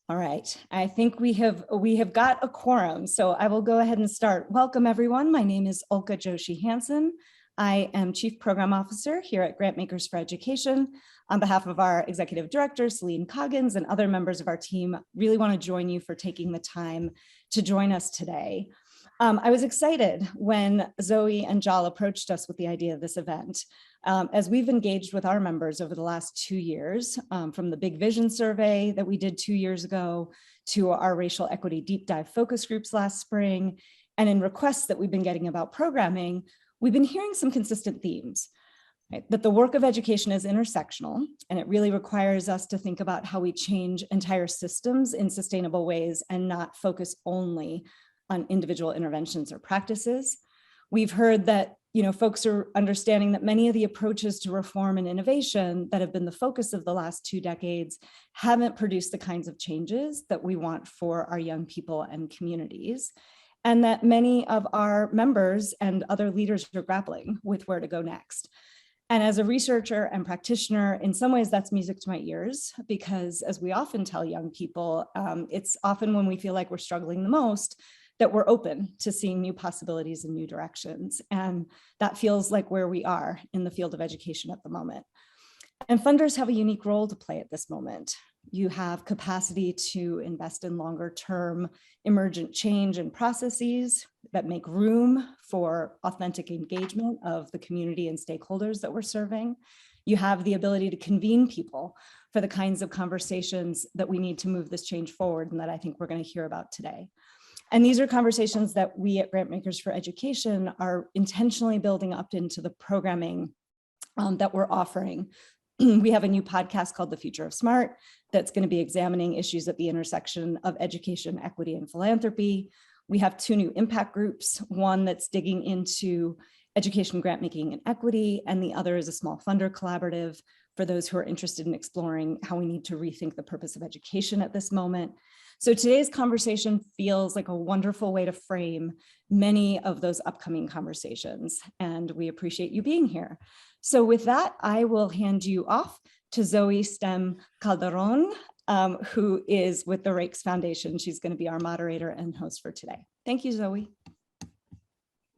All right, I think we have got a quorum, so I will go ahead and start. Welcome everyone. My name is Olka Joshi Hansen. I am Chief Program Officer here at Grantmakers for Education. On behalf of our Executive Director, Celine Coggins, and other members of our team, really want to join you for taking the time to join us today. I was excited when Zoe and Jal approached us with the idea of this event. As we've engaged with our members over the last 2 years, from the Big Vision survey that we did 2 years ago to our racial equity deep dive focus groups last spring, and in requests that we've been getting about programming, we've been hearing some consistent themes. Right? That the work of education is intersectional, and it really requires us to think about how we change entire systems in sustainable ways and not focus only on individual interventions or practices. We've heard that folks are understanding that many of the approaches to reform and innovation that have been the focus of the last 2 decades haven't produced the kinds of changes that we want for our young people and communities, and that many of our members and other leaders are grappling with where to go next. And as a researcher and practitioner, in some ways that's music to my ears, because as we often tell young people, it's often when we feel like we're struggling the most that we're open to seeing new possibilities and new directions. And that feels like where we are in the field of education at the moment. And funders have a unique role to play at this moment. You have capacity to invest in longer term emergent change and processes that make room for authentic engagement of the community and stakeholders that we're serving. You have the ability to convene people for the kinds of conversations that we need to move this change forward and that I think we're going to hear about today. And these are conversations that we at Grantmakers for Education are intentionally building up into the programming that we're offering. We have a new podcast called The Future of Smart that's going to be examining issues at the intersection of education, equity, and philanthropy. We have 2 new impact groups, one that's digging into education grant making and equity, and the other is a small funder collaborative for those who are interested in exploring how we need to rethink the purpose of education at this moment. So today's conversation feels like a wonderful way to frame many of those upcoming conversations, and we appreciate you being here. So with that, I will hand you off to Zoe Stem Calderon, who is with the Rakes Foundation. She's going to be our moderator and host for today. Thank you, Zoe.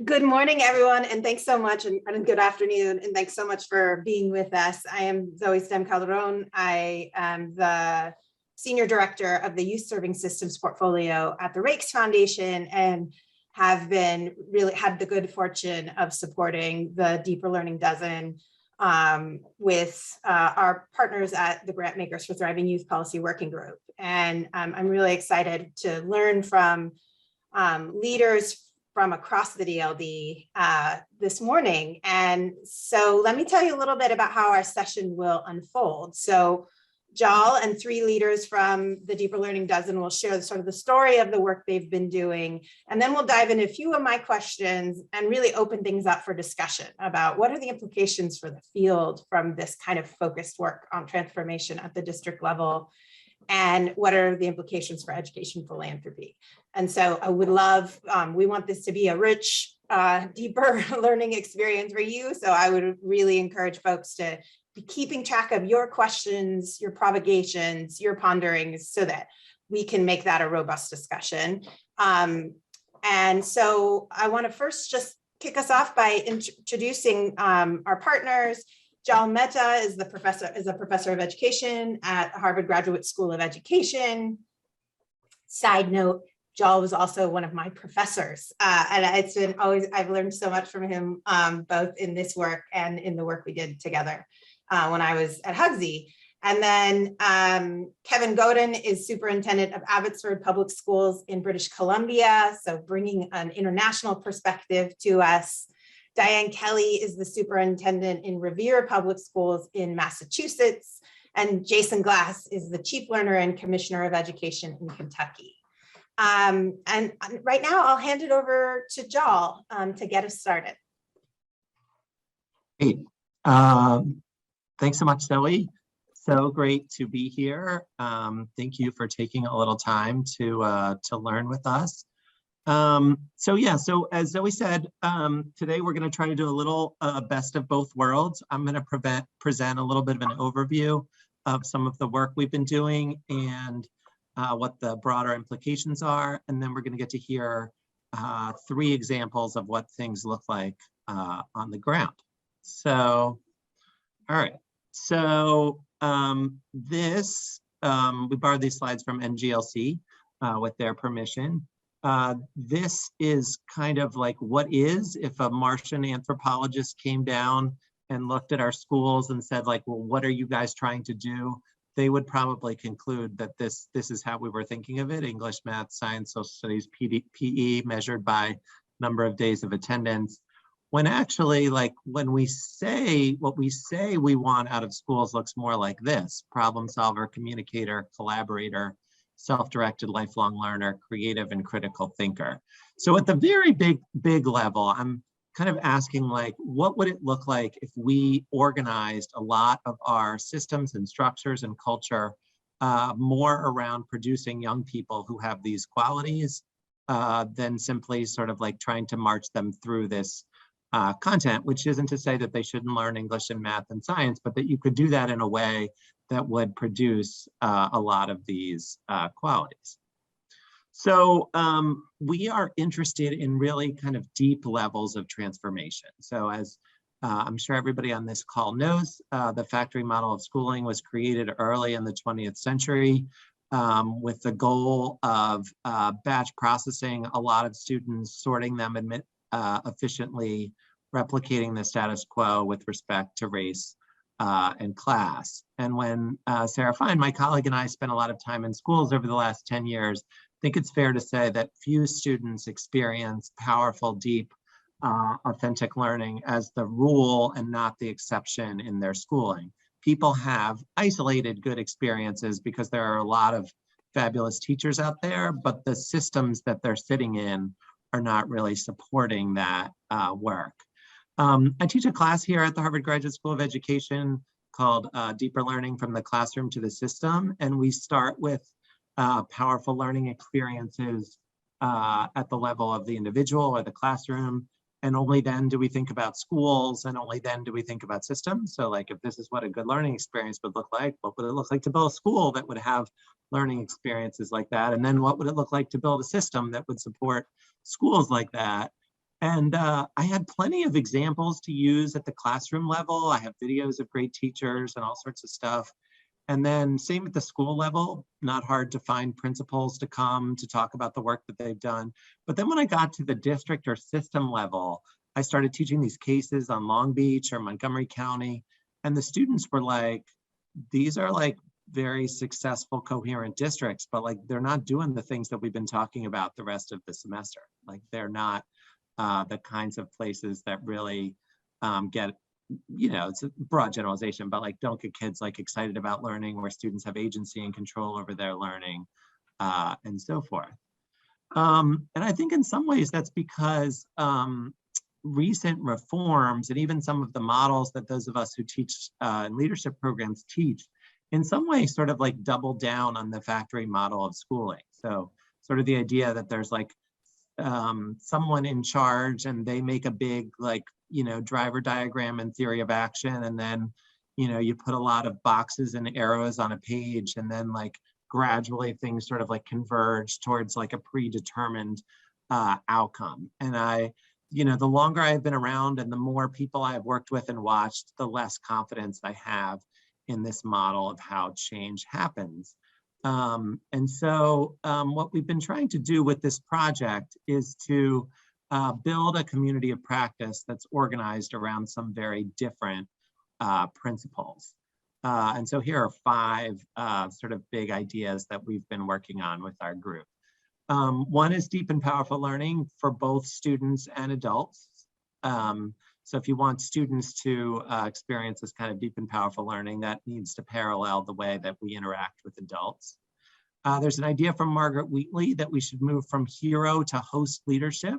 Good morning, everyone, and thanks so much, and good afternoon, and thanks so much for being with us. I am Zoe Stem Calderon. I am the Senior Director of the Youth Serving Systems portfolio at the Rakes Foundation, and have been really had the good fortune of supporting the Deeper Learning Dozen with our partners at the Grantmakers for Thriving Youth Policy Working Group. And I'm really excited to learn from leaders from across the DLD this morning. And so let me tell you a little bit about how our session will unfold. So Jal and 3 leaders from the Deeper Learning Dozen will share sort of the story of the work they've been doing. And then we'll dive into a few of my questions and really open things up for discussion about what are the implications for the field from this kind of focused work on transformation at the district level, and what are the implications for education philanthropy. And so I would love, we want this to be a rich, deeper learning experience for you. So I would really encourage folks to be keeping track of your questions, your provocations, your ponderings, so that we can make that a robust discussion. And so I want to first just kick us off by introducing our partners. Jal Mehta is a professor of education at Harvard Graduate School of Education. Side note, Jal was also one of my professors, and it's been I've learned so much from him, both in this work and in the work we did together when I was at Hugsy. And then Kevin Godin is superintendent of Abbotsford Public Schools in British Columbia, so bringing an international perspective to us. Diane Kelly is the superintendent in Revere Public Schools in Massachusetts, and Jason Glass is the chief learner and commissioner of education in Kentucky. And right now I'll hand it over to Jal to get us started. Great. Thanks so much, Zoe. So great to be here. Thank you for taking a little time to learn with us. So as Zoe said, today we're going to try to do a little best of both worlds. I'm going to present a little bit of an overview of some of the work we've been doing, and what the broader implications are, and then we're going to get to hear 3 examples of what things look like on the ground. So, all right. So we borrowed these slides from NGLC with their permission. This is kind of like what is if a Martian anthropologist came down and looked at our schools and said, like, well, what are you guys trying to do? They would probably conclude that this is how we were thinking of it: English, math, science, social studies, PE measured by number of days of attendance. When actually, like, when we say what we say we want out of schools looks more like this: problem solver, communicator, collaborator, self-directed lifelong learner, creative and critical thinker. So at the very big level, I'm kind of asking, like, what would it look like if we organized a lot of our systems and structures and culture more around producing young people who have these qualities than simply sort of like trying to march them through this content, which isn't to say that they shouldn't learn English and math and science, but that you could do that in a way that would produce a lot of these qualities. So we are interested in really kind of deep levels of transformation. So as I'm sure everybody on this call knows, the factory model of schooling was created early in the 20th century with the goal of batch processing a lot of students, sorting them efficiently, replicating the status quo with respect to race and class. And when Sarah Fine, my colleague, and I spent a lot of time in schools over the last 10 years, I think it's fair to say that few students experience powerful, deep, authentic learning as the rule and not the exception in their schooling. People have isolated good experiences because there are a lot of fabulous teachers out there, but the systems that they're sitting in are not really supporting that work. I teach a class here at the Harvard Graduate School of Education called Deeper Learning from the Classroom to the System, and we start with powerful learning experiences at the level of the individual or the classroom, and only then do we think about schools, and only then do we think about systems. So, like, if this is what a good learning experience would look like, what would it look like to build a school that would have learning experiences like that? And then what would it look like to build a system that would support schools like that? And I had plenty of examples to use at the classroom level. I have videos of great teachers and all sorts of stuff. And then same at the school level, not hard to find principals to come to talk about the work that they've done. But then when I got to the district or system level, I started teaching these cases on Long Beach or Montgomery County. And the students were like, these are like very successful, coherent districts, but like they're not doing the things that we've been talking about the rest of the semester. Like they're not the kinds of places that really get, you know, it's a broad generalization, but like don't get kids like excited about learning, where students have agency and control over their learning and so forth. And I think in some ways that's because recent reforms and even some of the models that those of us who teach in leadership programs teach, in some ways sort of like double down on the factory model of schooling. So sort of the idea that there's like someone in charge and they make a big, like, you know, driver diagram and theory of action, and then, you know, you put a lot of boxes and arrows on a page, and then like gradually things sort of like converge towards like a predetermined outcome. And you know, the longer I've been around and the more people I've worked with and watched, the less confidence I have in this model of how change happens. And so what we've been trying to do with this project is to build a community of practice that's organized around some very different principles. And so here are 5 sort of big ideas that we've been working on with our group. One is deep and powerful learning for both students and adults. So if you want students to experience this kind of deep and powerful learning, that needs to parallel the way that we interact with adults. There's an idea from Margaret Wheatley that we should move from hero to host leadership.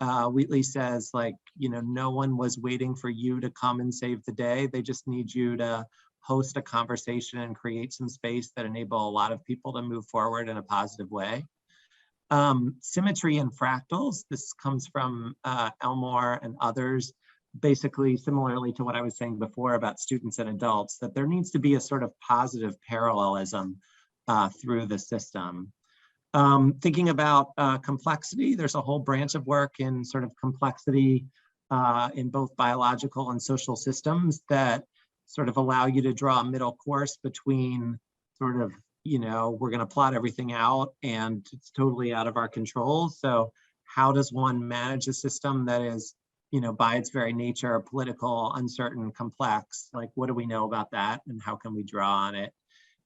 Wheatley says, like, you know, no one was waiting for you to come and save the day. They just need you to host a conversation and create some space that enable a lot of people to move forward in a positive way. Symmetry and fractals. This comes from Elmore and others, basically similarly to what I was saying before about students and adults, that there needs to be a sort of positive parallelism through the system. Thinking about complexity, there's a whole branch of work in sort of complexity in both biological and social systems that sort of allow you to draw a middle course between sort of, we're going to plot everything out and it's totally out of our control. So how does one manage a system that is, by its very nature, political, uncertain, complex? Like, what do we know about that and how can we draw on it?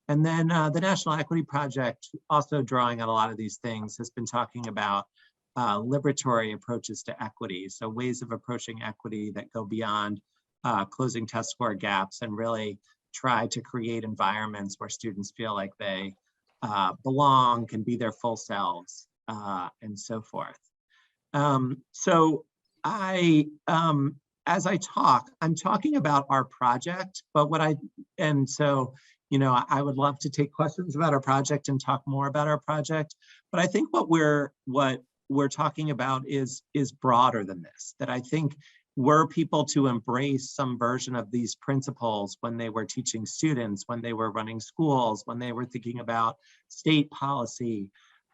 And then the National Equity Project, also drawing on a lot of these things, has been talking about liberatory approaches to equity. So ways of approaching equity that go beyond closing test score gaps and really try to create environments where students feel like they belong, can be their full selves, and so forth. So as I talk, I'm talking about our project, but I would love to take questions about our project and talk more about our project. But I think what we're talking about is broader than this, that I think were people to embrace some version of these principles when they were teaching students, when they were running schools, when they were thinking about state policy,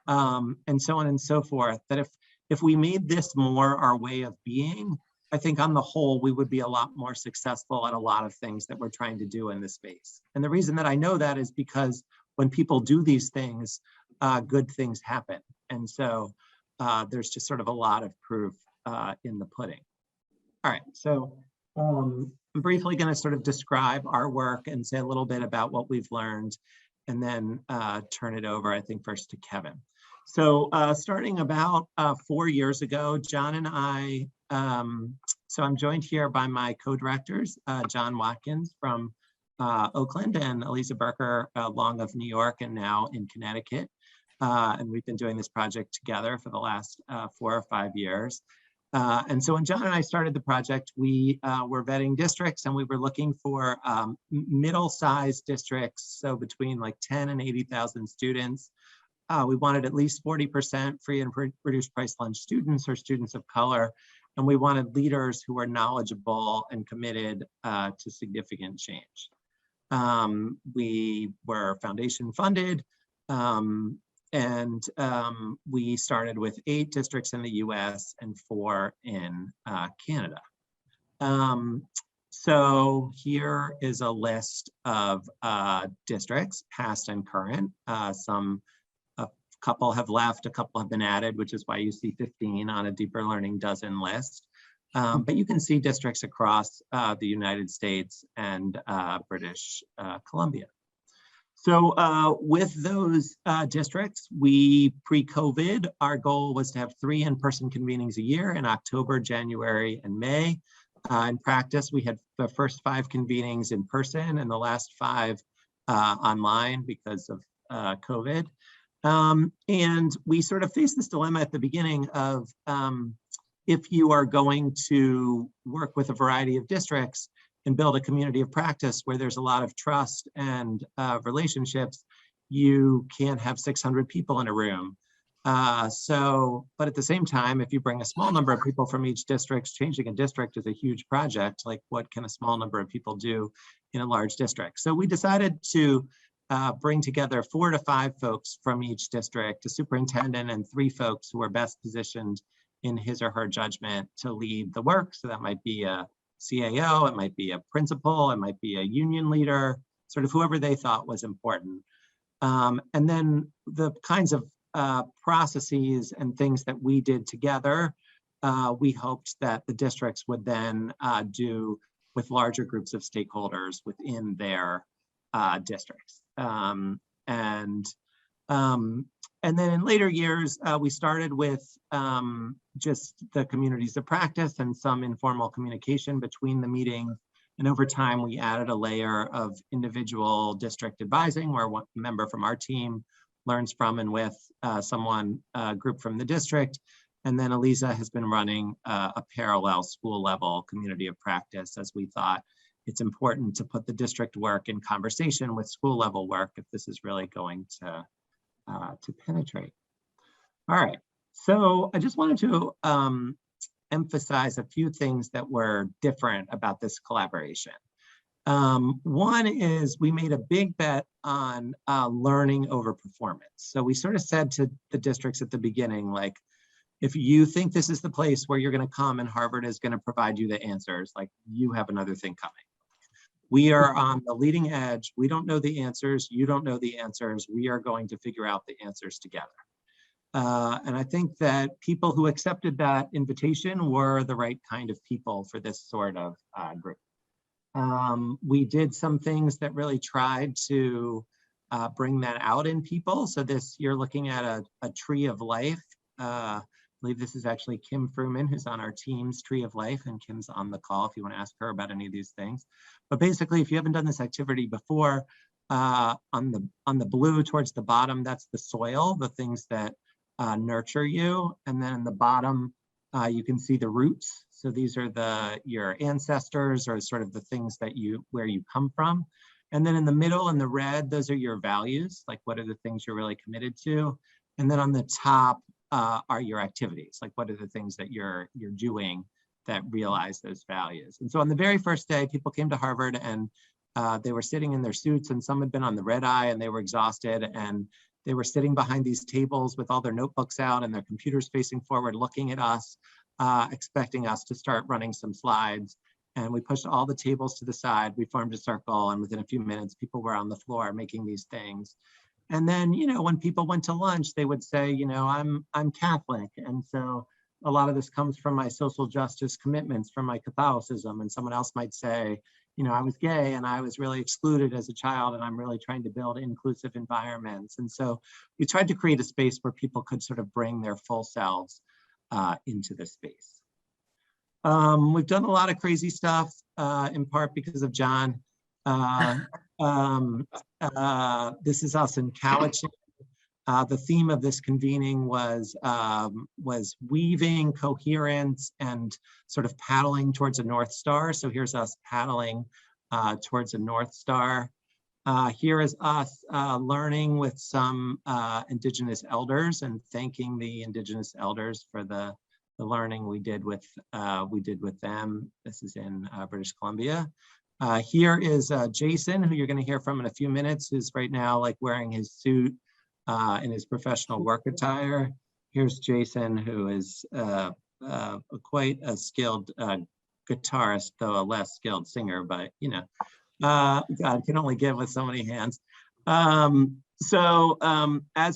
and so on and so forth, that if we made this more our way of being, I think on the whole, we would be a lot more successful at a lot of things that we're trying to do in this space. And the reason that I know that is because when people do these things, good things happen. And so there's just sort of a lot of proof in the pudding. All right, so I'm briefly going to sort of describe our work and say a little bit about what we've learned, and then turn it over, I think, first to Kevin. So starting about 4 years ago, John and I, so I'm joined here by my co-directors, John Watkins from Oakland and Elisa Berker Long of New York and now in Connecticut. And we've been doing this project together for the last 4 or 5 years. And so when John and I started the project, we were vetting districts and we were looking for middle-sized districts, so between like 10 and 80,000 students. We wanted at least 40% free and reduced price lunch students or students of color. And we wanted leaders who were knowledgeable and committed to significant change. We were foundation funded. And we started with 8 districts in the US and 4 in Canada. So here is a list of districts, past and current. A couple have left, a couple have been added, which is why you see 15 on a Deeper Learning dozen list. But you can see districts across the United States and British Columbia. So with those districts, pre-COVID, our goal was to have 3 in-person convenings a year in October, January, and May. In practice, we had the first 5 convenings in person and the last 5 online because of COVID. And we sort of faced this dilemma at the beginning of if you are going to work with a variety of districts and build a community of practice where there's a lot of trust and relationships, you can't have 600 people in a room. But at the same time, if you bring a small number of people from each district, changing a district is a huge project. Like, what can a small number of people do in a large district? So we decided to bring together 4 to 5 folks from each district, a superintendent and 3 folks who are best positioned in his or her judgment to lead the work. So that might be a CAO, it might be a principal, it might be a union leader, sort of whoever they thought was important. And then the kinds of processes and things that we did together, we hoped that the districts would then do with larger groups of stakeholders within their districts. And then in later years, we started with just the communities of practice and some informal communication between the meetings. And over time, we added a layer of individual district advising, where one member from our team learns from and with a group from the district. And then Elisa has been running a parallel school level community of practice, as we thought it's important to put the district work in conversation with school level work if this is really going to penetrate. All right, so I just wanted to emphasize a few things that were different about this collaboration. One is we made a big bet on learning over performance. So we sort of said to the districts at the beginning, like, if you think this is the place where you're going to come and Harvard is going to provide you the answers, like, you have another thing coming. We are on the leading edge. We don't know the answers. You don't know the answers. We are going to figure out the answers together. And I think that people who accepted that invitation were the right kind of people for this sort of group. We did some things that really tried to bring that out in people. So this, you're looking at a tree of life. I believe this is actually Kim Fruman, who's on our team's Tree of Life, and Kim's on the call if you want to ask her about any of these things. But basically, if you haven't done this activity before, on the blue towards the bottom, that's the soil, the things that nurture you. And then in the bottom, you can see the roots. So these are your ancestors, or sort of the things that where you come from. And then in the middle in the red, those are your values, like what are the things you're really committed to. And then on the top are your activities, like what are the things that you're doing that realize those values. And so on the very first day, people came to Harvard and they were sitting in their suits, and some had been on the red eye and they were exhausted, and they were sitting behind these tables with all their notebooks out and their computers facing forward, looking at us, expecting us to start running some slides. And we pushed all the tables to the side. We formed a circle, and within a few minutes, people were on the floor making these things. And then, when people went to lunch, they would say, I'm Catholic. And so a lot of this comes from my social justice commitments, from my Catholicism. And someone else might say, I was gay and I was really excluded as a child, and I'm really trying to build inclusive environments. And so we tried to create a space where people could sort of bring their full selves into the space. We've done a lot of crazy stuff, in part because of John. This is us in Cowichan. The theme of this convening was weaving coherence and sort of paddling towards a North Star. So here's us paddling towards a North Star. Here is us learning with some Indigenous elders and thanking the Indigenous elders for the learning we did with them. This is in British Columbia. Here is Jason, who you're going to hear from in a few minutes, who's right now like wearing his suit in his professional work attire. Here's Jason, who is quite a skilled guitarist, though a less skilled singer, but God can only give with so many hands. As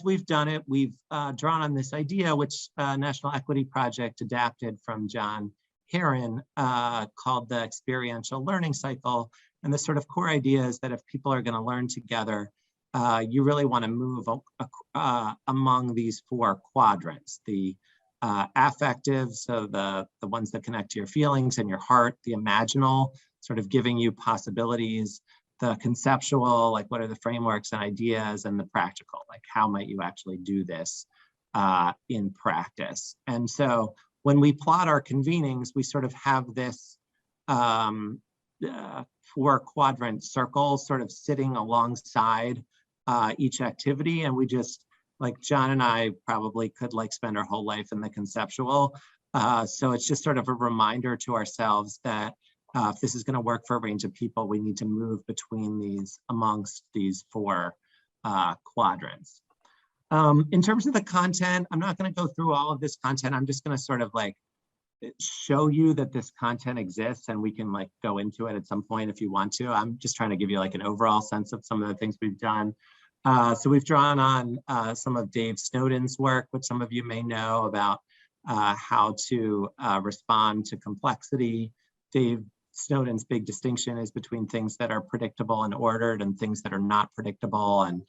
we've done it, we've drawn on this idea, which National Equity Project adapted from John Heron, called the Experiential Learning Cycle. And the sort of core idea is that if people are going to learn together, you really want to move among these four quadrants: the affective, so the ones that connect to your feelings and your heart; the imaginal, sort of giving you possibilities; the conceptual, like what are the frameworks and ideas; and the practical, like how might you actually do this in practice. And so when we plot our convenings, we sort of have this four quadrant circle sort of sitting alongside each activity. And we just, like John and I probably could like spend our whole life in the conceptual. So it's just sort of a reminder to ourselves that if this is going to work for a range of people, we need to move between amongst these four quadrants. In terms of the content, I'm not going to go through all of this content. I'm just going to sort of like show you that this content exists, and we can like go into it at some point if you want to. I'm just trying to give you like an overall sense of some of the things we've done. So we've drawn on some of Dave Snowden's work, which some of you may know about how to respond to complexity. Dave Snowden's big distinction is between things that are predictable and ordered and things that are not predictable. And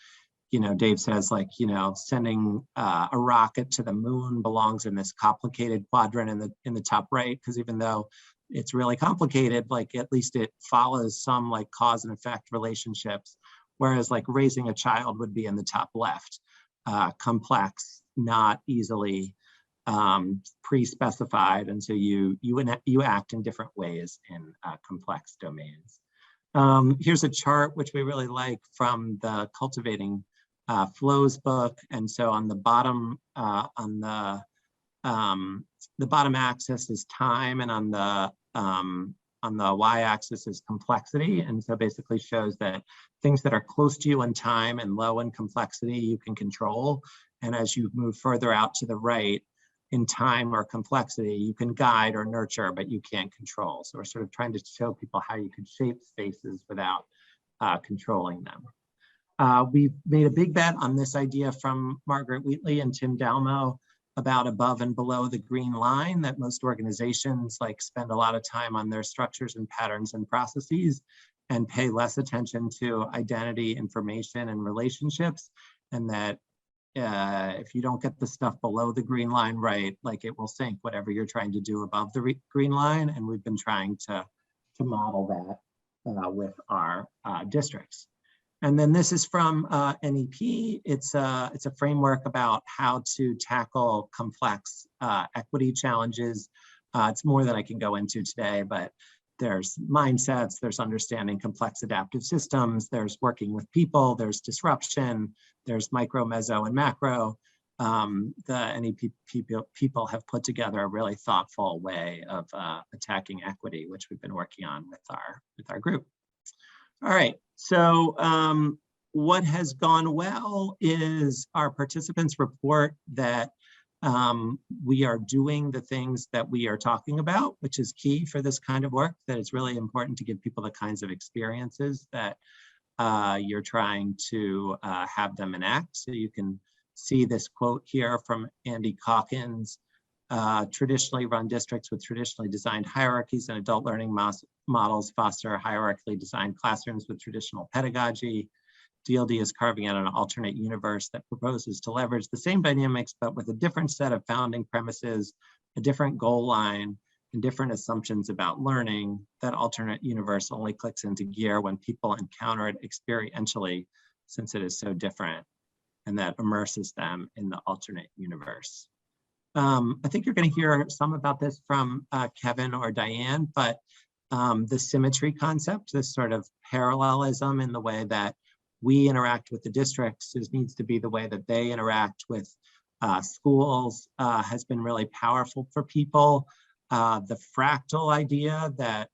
Dave says, like, sending a rocket to the moon belongs in this complicated quadrant in the top right, because even though it's really complicated, like at least it follows some like cause and effect relationships, whereas like raising a child would be in the top left, complex, not easily pre-specified, and so you act in different ways in complex domains. Here's a chart which we really like from the Cultivating Flows book, and so on the bottom the bottom axis is time, and on the the y-axis is complexity, and so basically shows that things that are close to you in time and low in complexity you can control, and as you move further out to the right in time or complexity, you can guide or nurture, but you can't control. So we're sort of trying to show people how you can shape spaces without controlling them. We made a big bet on this idea from Margaret Wheatley and Tim Dalmo about above and below the green line, that most organizations spend a lot of time on their structures and patterns and processes and pay less attention to identity, information, and relationships, and that if you don't get the stuff below the green line right, it will sink whatever you're trying to do above the green line. And we've been trying to model that with our districts. And then this is from NEP. It's a framework about how to tackle complex equity challenges. It's more than I can go into today, but there's mindsets, there's understanding complex adaptive systems, there's working with people, there's disruption, there's micro, meso, and macro. The NEP people have put together a really thoughtful way of attacking equity, which we've been working on with our group. All right, so what has gone well is our participants report that we are doing the things that we are talking about, which is key for this kind of work, that it's really important to give people the kinds of experiences that you're trying to have them enact. So you can see this quote here from Andy Calkins. Traditionally run districts with traditionally designed hierarchies and adult learning models foster hierarchically designed classrooms with traditional pedagogy. DLD is carving out an alternate universe that proposes to leverage the same dynamics, but with a different set of founding premises, a different goal line, and different assumptions about learning. That alternate universe only clicks into gear when people encounter it experientially, since it is so different, and that immerses them in the alternate universe. I think you're going to hear some about this from Kevin or Diane, but the symmetry concept, this sort of parallelism in the way that we interact with the districts needs to be the way that they interact with schools, has been really powerful for people. The fractal idea that,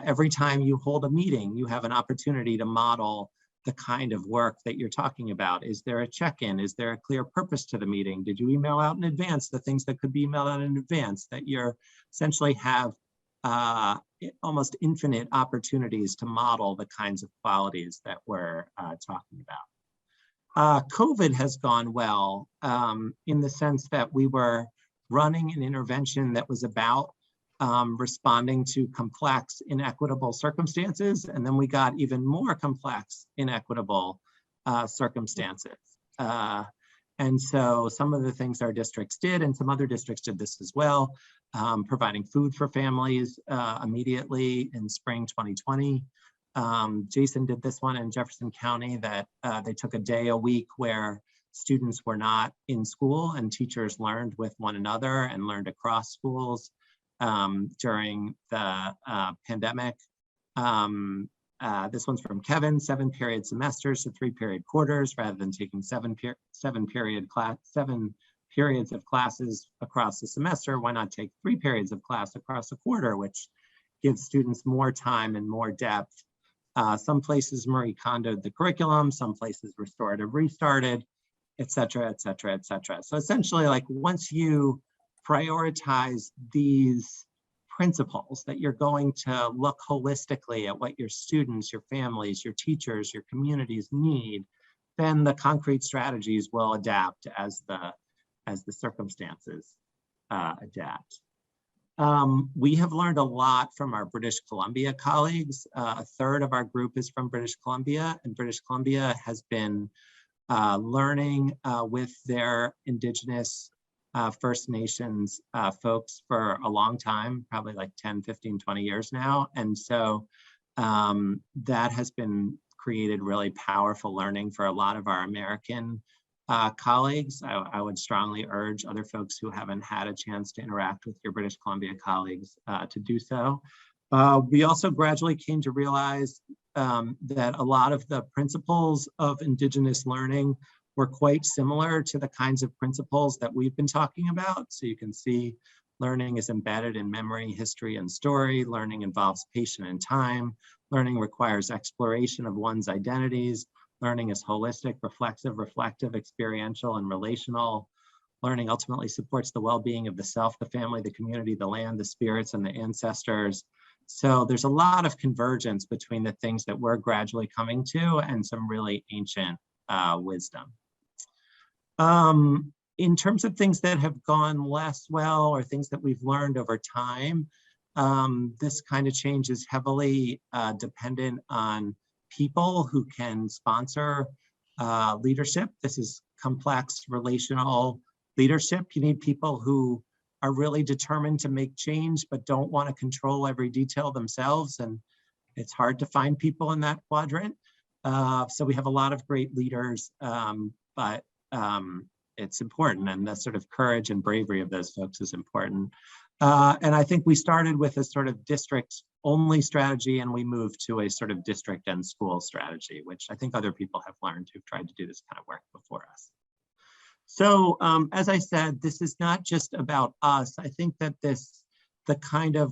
every time you hold a meeting, you have an opportunity to model the kind of work that you're talking about. Is there a check-in? Is there a clear purpose to the meeting? Did you email out in advance the things that could be emailed out in advance? That you're essentially have almost infinite opportunities to model the kinds of qualities that we're talking about. COVID has gone well in the sense that we were running an intervention that was about responding to complex, inequitable circumstances, and then we got even more complex, inequitable circumstances. And so some of the things our districts did, and some other districts did this as well, providing food for families immediately in spring 2020. Jason did this one in Jefferson County, that they took a day a week where students were not in school and teachers learned with one another and learned across schools during the pandemic. This one's from Kevin, 7-period semesters to 3-period quarters, rather than taking 7 periods of classes across the semester. Why not take 3 periods of class across a quarter, which gives students more time and more depth. Some places Marie Kondo'd the curriculum, some places restorative restarted, et cetera, et cetera, et cetera. So essentially, once you prioritize these principles, that you're going to look holistically at what your students, your families, your teachers, your communities need, then the concrete strategies will adapt as the circumstances adapt. We have learned a lot from our British Columbia colleagues. A third of our group is from British Columbia, and British Columbia has been learning with their Indigenous First Nations folks for a long time, probably 10, 15, 20 years now. And so that has been created really powerful learning for a lot of our American colleagues. I would strongly urge other folks who haven't had a chance to interact with your British Columbia colleagues to do so. We also gradually came to realize that a lot of the principles of Indigenous learning were quite similar to the kinds of principles that we've been talking about. So you can see Learning is embedded in memory, history, and story. Learning involves patience and time. Learning requires exploration of one's identities. Learning is holistic, reflective, experiential, and relational. Learning ultimately supports the well-being of the self, the family, the community, the land, the spirits, and the ancestors. So there's a lot of convergence between the things that we're gradually coming to and some really ancient wisdom. In terms of things that have gone less well or things that we've learned over time, this kind of change is heavily dependent on people who can sponsor leadership. This is complex relational leadership. You need people who are really determined to make change but don't want to control every detail themselves, and it's hard to find people in that quadrant. So we have a lot of great leaders, but it's important, and the sort of courage and bravery of those folks is important. And I think we started with a sort of district-only strategy, and we moved to a sort of district and school strategy, which I think other people have learned who've tried to do this kind of work before us. So as I said, this is not just about us. I think that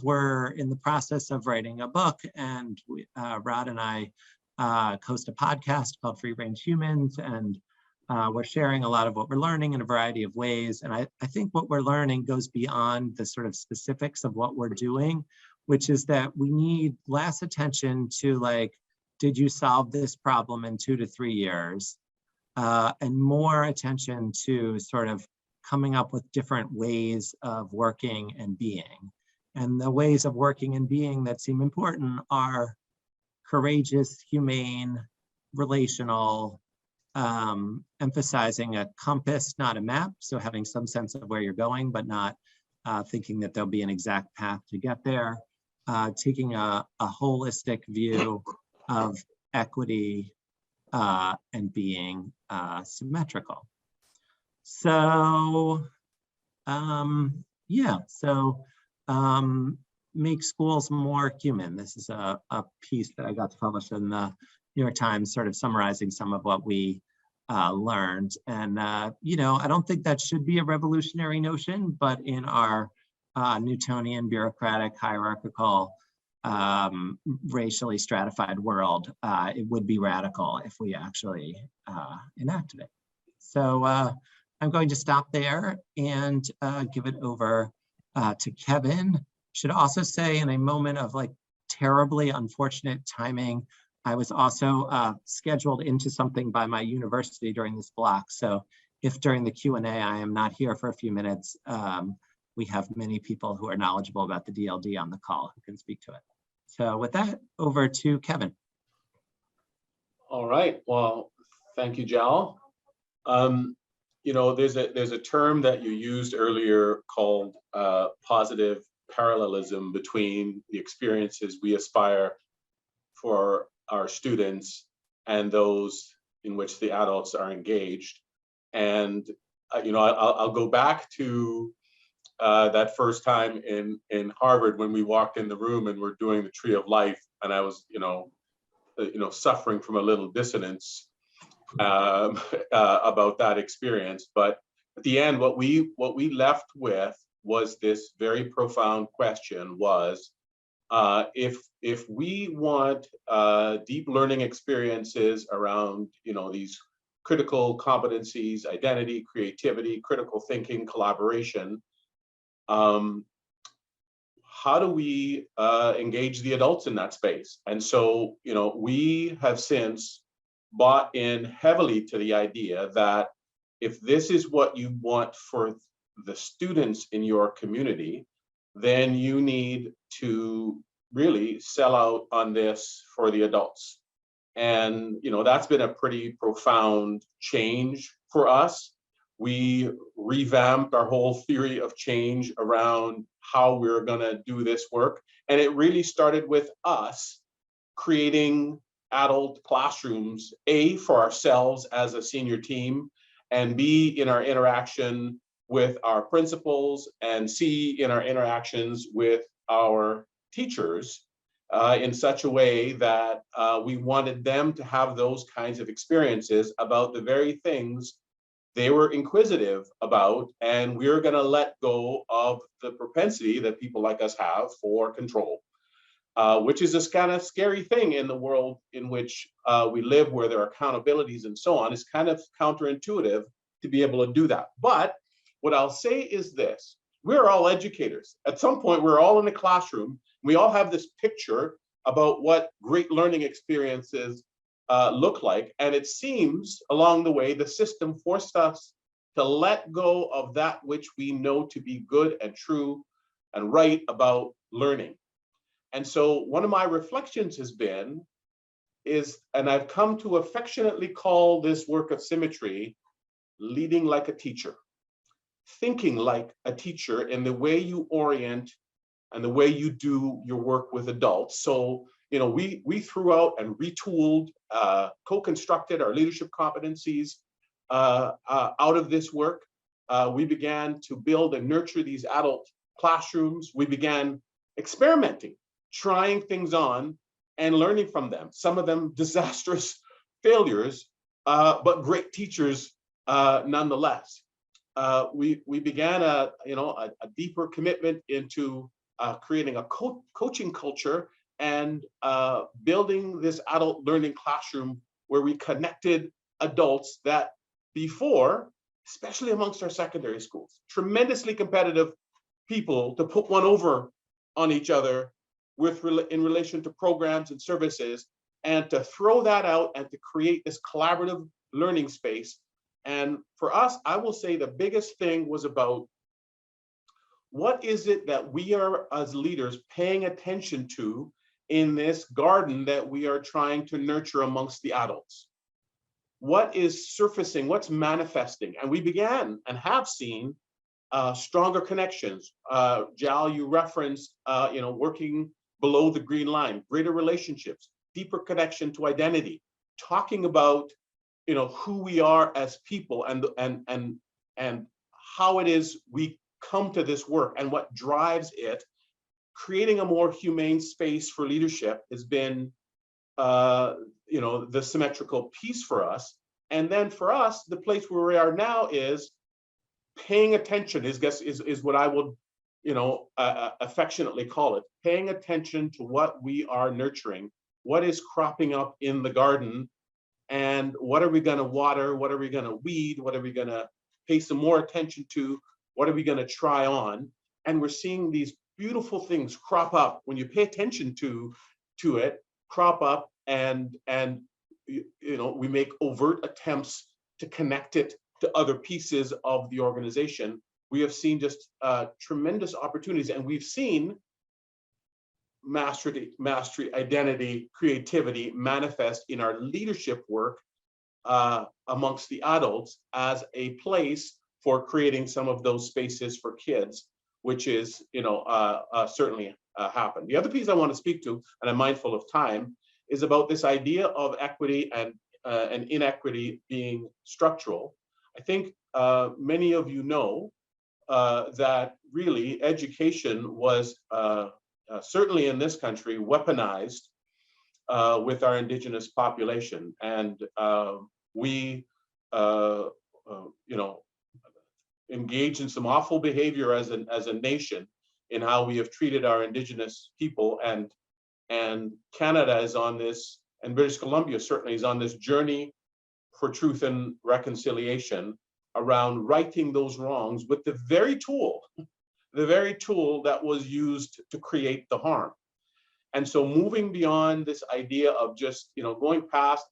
we're in the process of writing a book, and Rod and I host a podcast called Free Range Humans, and we're sharing a lot of what we're learning in a variety of ways. And I think what we're learning goes beyond the sort of specifics of what we're doing, which is that we need less attention to like, did you solve this problem in 2 to 3 years? And more attention to sort of coming up with different ways of working and being. And the ways of working and being that seem important are courageous, humane, relational, emphasizing a compass, not a map. So having some sense of where you're going, but not thinking that there'll be an exact path to get there. Taking a holistic view of equity and being symmetrical. So make schools more human. This is a piece that I got to publish in the New York Times, sort of summarizing some of what we learned. And, I don't think that should be a revolutionary notion, but in our Newtonian, bureaucratic, hierarchical, racially stratified world, it would be radical if we actually enacted it. So I'm going to stop there and give it over to Kevin. Should also say, in a moment of like terribly unfortunate timing, I was also scheduled into something by my university during this block. So if during the Q&A I am not here for a few minutes, we have many people who are knowledgeable about the DLD on the call who can speak to it. So with that, over to Kevin. All right, well, thank you, Jal. There's a term that you used earlier called positive parallelism between the experiences we aspire for our students and those in which the adults are engaged. And I'll go back to that first time in Harvard when we walked in the room and we're doing the Tree of Life, and I was suffering from a little dissonance about that experience. But at the end, what we left with was this very profound question: was if we want deep learning experiences around these critical competencies, identity, creativity, critical thinking, collaboration, how do we engage the adults in that space? And so, we have since bought in heavily to the idea that if this is what you want for the students in your community, then you need to really sell out on this for the adults. And, that's been a pretty profound change for us. We revamped our whole theory of change around how we're going to do this work. And it really started with us creating adult classrooms, A, for ourselves as a senior team, and B, in our interaction with our principals, and C, in our interactions with our teachers, in such a way that we wanted them to have those kinds of experiences about the very things they were inquisitive about, and we're going to let go of the propensity that people like us have for control, which is this kind of scary thing in the world in which we live, where there are accountabilities and so on. It's kind of counterintuitive to be able to do that. But what I'll say is this: we're all educators. At some point, we're all in the classroom. We all have this picture about what great learning experiences look like. And it seems along the way, the system forced us to let go of that which we know to be good and true and right about learning. And so one of my reflections has been, and I've come to affectionately call this work of Symmetry, leading like a teacher, thinking like a teacher in the way you orient and the way you do your work with adults. So, we threw out and retooled, co-constructed our leadership competencies out of this work. We began to build and nurture these adult classrooms. We began experimenting, trying things on and learning from them. Some of them disastrous failures, but great teachers nonetheless. We began a deeper commitment into creating a coaching culture and building this adult learning classroom where we connected adults that before, especially amongst our secondary schools, tremendously competitive people, to put one over on each other in relation to programs and services, and to throw that out and to create this collaborative learning space. And for us, I will say the biggest thing was about what is it that we are as leaders paying attention to in this garden that we are trying to nurture amongst the adults? What is surfacing? What's manifesting? And we began and have seen stronger connections. Jal, you referenced, working below the green line, greater relationships, deeper connection to identity, talking about, who we are as people and how it is we come to this work and what drives it. Creating a more humane space for leadership has been, the symmetrical piece for us. And then for us, the place where we are now is paying attention is what I would, affectionately call it, paying attention to what we are nurturing, what is cropping up in the garden, and what are we going to water, what are we going to weed, what are we going to pay some more attention to, what are we going to try on. And we're seeing these beautiful things crop up when you pay attention to it, crop up, and we make overt attempts to connect it to other pieces of the organization. We have seen just tremendous opportunities, and we've seen mastery, identity, creativity manifest in our leadership work amongst the adults as a place for creating some of those spaces for kids, which is, certainly happened. The other piece I want to speak to, and I'm mindful of time, is about this idea of equity and inequity being structural. I think many of you know that really education was certainly in this country weaponized with our Indigenous population, and we, engage in some awful behavior as a nation in how we have treated our Indigenous people, and Canada is on this, and British Columbia certainly is on this journey for truth and reconciliation around righting those wrongs with the very tool that was used to create the harm. And so moving beyond this idea of just, going past,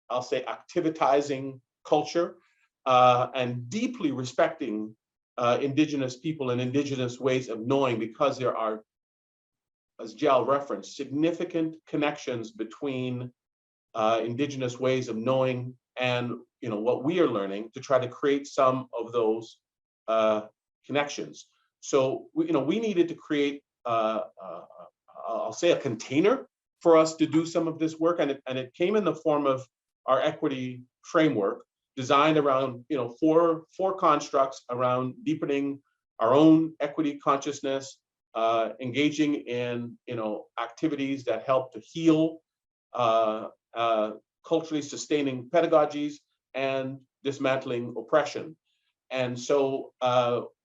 I'll say, activitizing culture, and deeply respecting Indigenous people and Indigenous ways of knowing, because there are, as Jal referenced, significant connections between Indigenous ways of knowing and what we are learning, to try to create some of those connections. So we needed to create, I'll say, a container for us to do some of this work, and it came in the form of our equity framework, designed around four constructs around deepening our own equity consciousness, engaging in activities that help to heal culturally sustaining pedagogies, and dismantling oppression. And so,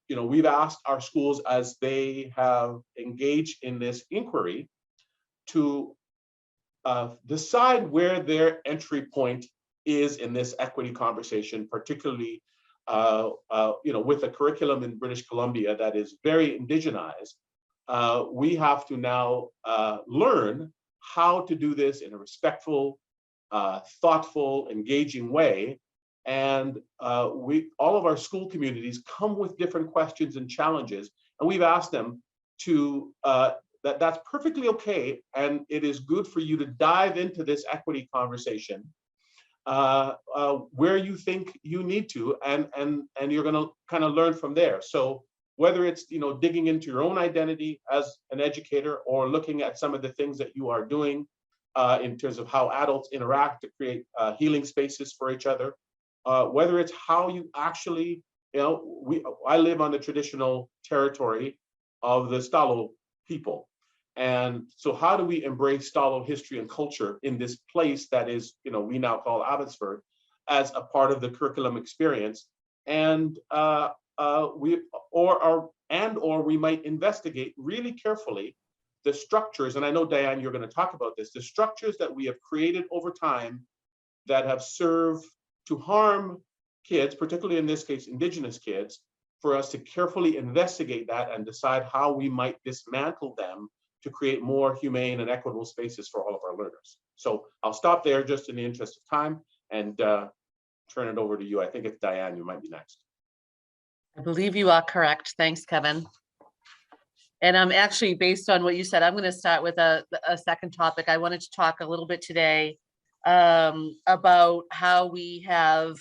we've asked our schools, as they have engaged in this inquiry, to decide where their entry point is in this equity conversation, particularly with a curriculum in British Columbia that is very indigenized. We have to now learn how to do this in a respectful, thoughtful, engaging way. And all of our school communities come with different questions and challenges, and we've asked them to that's perfectly okay, and it is good for you to dive into this equity conversation where you think you need to, and you're going to kind of learn from there. So whether it's digging into your own identity as an educator, or looking at some of the things that you are doing in terms of how adults interact to create healing spaces for each other, whether it's how you actually, I live on the traditional territory of the Stalo people. And so how do we embrace Stalo history and culture in this place that is, we now call Abbotsford, as a part of the curriculum experience? And we might investigate really carefully the structures, and I know, Diane, you're going to talk about this, the structures that we have created over time that have served to harm kids, particularly in this case, Indigenous kids, for us to carefully investigate that and decide how we might dismantle them to create more humane and equitable spaces for all of our learners. So I'll stop there just in the interest of time and turn it over to you. I think it's Diane, you might be next. I believe you are correct. Thanks, Kevin. And I'm actually, based on what you said, I'm going to start with a second topic. I wanted to talk a little bit today about how we have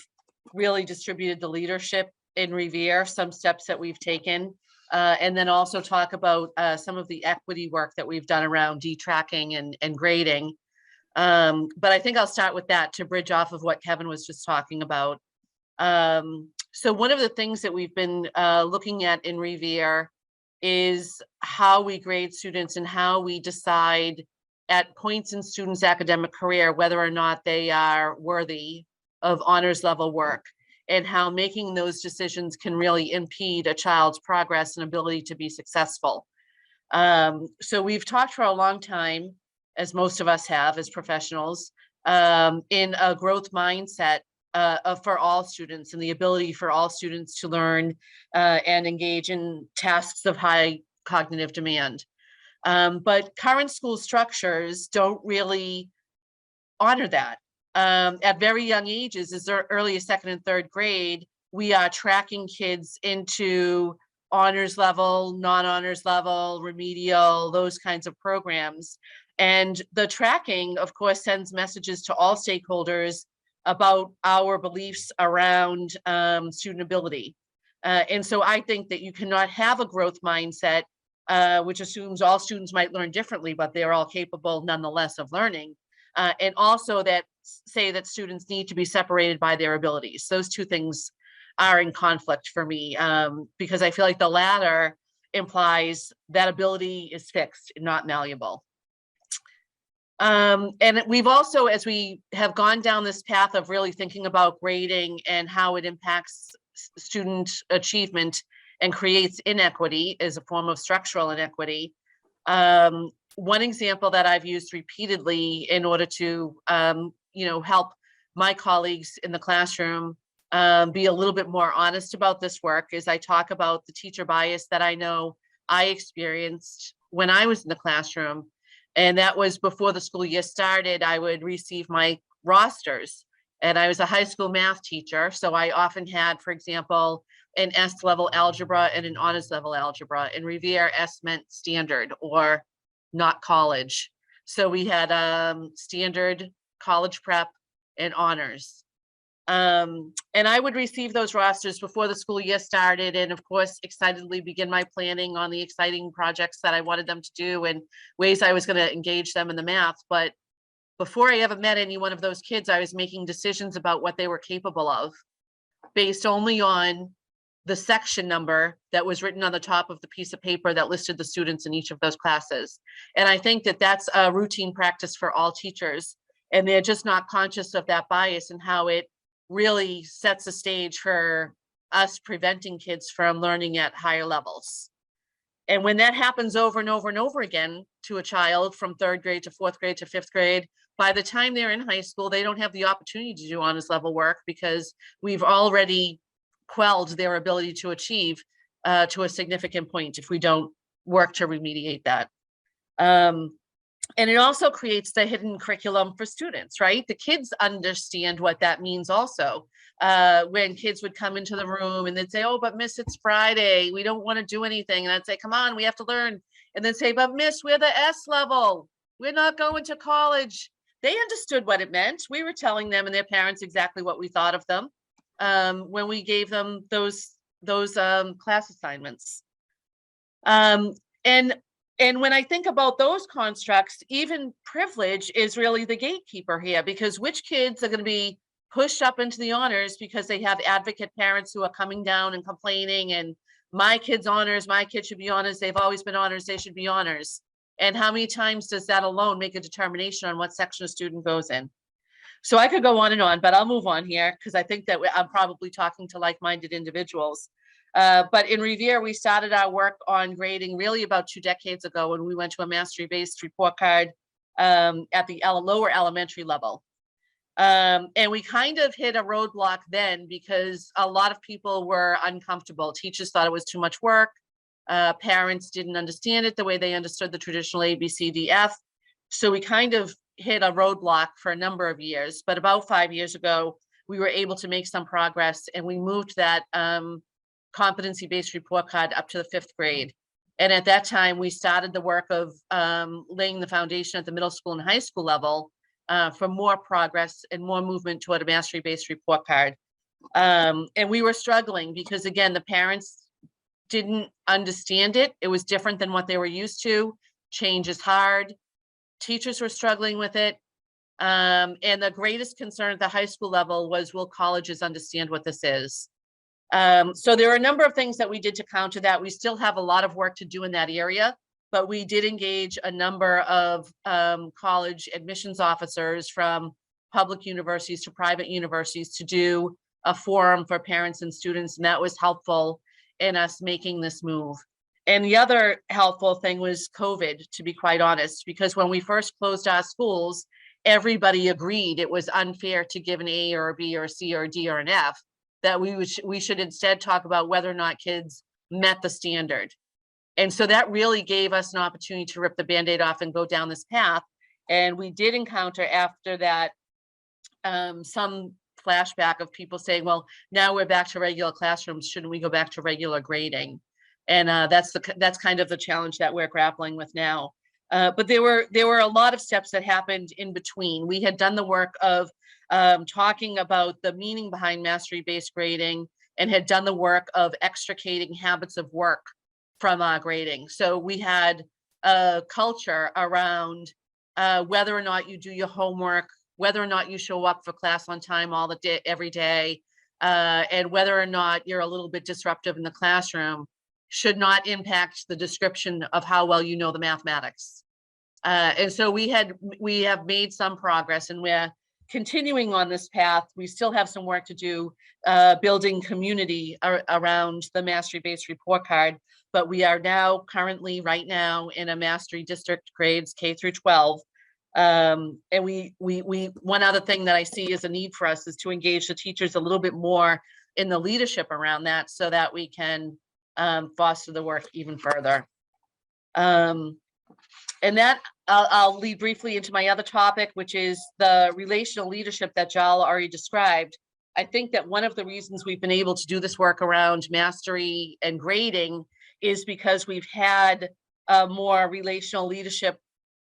really distributed the leadership in Revere, some steps that we've taken, and then also talk about some of the equity work that we've done around detracking and grading. But I think I'll start with that to bridge off of what Kevin was just talking about. So one of the things that we've been looking at in Revere is how we grade students and how we decide at points in students' academic career whether or not they are worthy of honors level work, and how making those decisions can really impede a child's progress and ability to be successful. So we've talked for a long time, as most of us have as professionals, in a growth mindset for all students, and the ability for all students to learn and engage in tasks of high cognitive demand. But current school structures don't really honor that. At very young ages, as early as second and third grade, we are tracking kids into honors level, non-honors level, remedial, those kinds of programs. And the tracking, of course, sends messages to all stakeholders about our beliefs around student ability. And so I think that you cannot have a growth mindset, which assumes all students might learn differently, but they're all capable nonetheless of learning. And also that say that students need to be separated by their abilities. Those two things are in conflict for me, because I feel like the latter implies that ability is fixed, not malleable. And we've also, as we have gone down this path of really thinking about grading and how it impacts student achievement and creates inequity as a form of structural inequity. One example that I've used repeatedly in order to, help my colleagues in the classroom be a little bit more honest about this work is I talk about the teacher bias that I know I experienced when I was in the classroom. And that was before the school year started. I would receive my rosters, and I was a high school math teacher. So I often had, for example, an S level algebra and an honors level algebra. In Revere, S meant standard or not college. So we had standard, college prep, and honors. And I would receive those rosters before the school year started, and of course, excitedly begin my planning on the exciting projects that I wanted them to do and ways I was going to engage them in the math. But before I ever met any one of those kids, I was making decisions about what they were capable of based only on the section number that was written on the top of the piece of paper that listed the students in each of those classes. And I think that that's a routine practice for all teachers, and they're just not conscious of that bias and how it really sets the stage for us preventing kids from learning at higher levels. And when that happens over and over and over again to a child from 3rd grade to 4th grade to 5th grade, by the time they're in high school, they don't have the opportunity to do honors level work because we've already quelled their ability to achieve to a significant point if we don't work to remediate that. And it also creates the hidden curriculum for students, right? The kids understand what that means also. When kids would come into the room and they'd say, oh, but Miss, it's Friday. We don't want to do anything. And I'd say, come on, we have to learn. And then say, but Miss, we're the S level. We're not going to college. They understood what it meant. We were telling them and their parents exactly what we thought of them when we gave them those class assignments. And when I think about those constructs, even privilege is really the gatekeeper here, because which kids are going to be pushed up into the honors because they have advocate parents who are coming down and complaining, and my kid's honors, my kid should be honors, they've always been honors, they should be honors. And how many times does that alone make a determination on what section a student goes in? So I could go on and on, but I'll move on here because I think that I'm probably talking to like-minded individuals. But in Revere, we started our work on grading really about 2 decades ago when we went to a mastery-based report card at the lower elementary level. And we kind of hit a roadblock then because a lot of people were uncomfortable. Teachers thought it was too much work. Parents didn't understand it the way they understood the traditional A, B, C, D, F. So we kind of hit a roadblock for a number of years. But about 5 years ago, we were able to make some progress and we moved that competency-based report card up to the 5th grade. And at that time, we started the work of laying the foundation at the middle school and high school level for more progress and more movement toward a mastery-based report card. And we were struggling because, again, the parents didn't understand it. It was different than what they were used to. Change is hard. Teachers were struggling with it. And the greatest concern at the high school level was, will colleges understand what this is? So there are a number of things that we did to counter that. We still have a lot of work to do in that area, but we did engage a number of college admissions officers from public universities to private universities to do a forum for parents and students, and that was helpful in us making this move. And the other helpful thing was COVID, to be quite honest, because when we first closed our schools, everybody agreed it was unfair to give an A or a B or a C or a D or an F, that we should instead talk about whether or not kids met the standard. And so that really gave us an opportunity to rip the Band-Aid off and go down this path. And we did encounter after that some flashback of people saying, well, now we're back to regular classrooms, shouldn't we go back to regular grading? And that's kind of the challenge that we're grappling with now. But there were a lot of steps that happened in between. We had done the work of talking about the meaning behind mastery-based grading and had done the work of extricating habits of work from our grading. So we had a culture around whether or not you do your homework, whether or not you show up for class on time all the day, every day, and whether or not you're a little bit disruptive in the classroom should not impact the description of how well you know the mathematics. And so we have made some progress, and we're continuing on this path. We still have some work to do building community around the mastery-based report card, but we are now currently right now in a mastery district grades K through 12. And we one other thing that I see as a need for us is to engage the teachers a little bit more in the leadership around that so that we can foster the work even further. And that I'll lead briefly into my other topic, which is the relational leadership that Jal already described. I think that one of the reasons we've been able to do this work around mastery and grading is because we've had a more relational leadership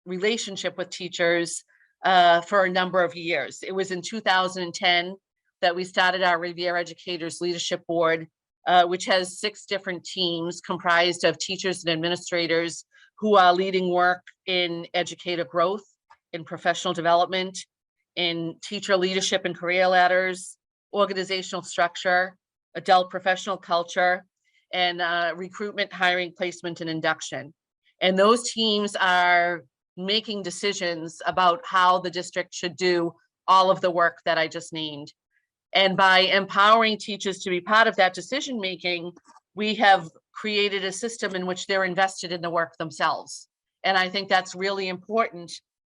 relationship with teachers for a number of years. It was in 2010 that we started our Revere Educators Leadership Board, which has 6 different teams comprised of teachers and administrators who are leading work in educator growth, in professional development, in teacher leadership and career ladders, organizational structure, adult professional culture, and recruitment, hiring, placement, and induction. And those teams are making decisions about how the district should do all of the work that I just named. And by empowering teachers to be part of that decision-making, we have created a system in which they're invested in the work themselves. And I think that's really important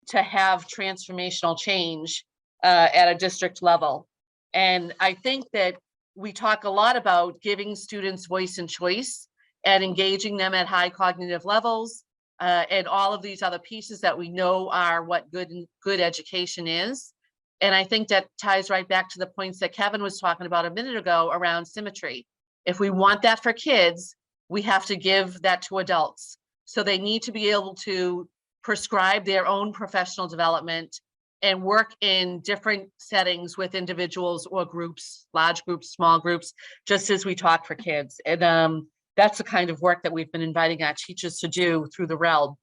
to have transformational change at a district level. And I think that we talk a lot about giving students voice and choice and engaging them at high cognitive levels and all of these other pieces that we know are what good education is. And I think that ties right back to the points that Kevin was talking about a minute ago around symmetry. If we want that for kids, we have to give that to adults. So they need to be able to prescribe their own professional development and work in different settings with individuals or groups, large groups, small groups, just as we talk for kids. And that's the kind of work that we've been inviting our teachers to do through the realm.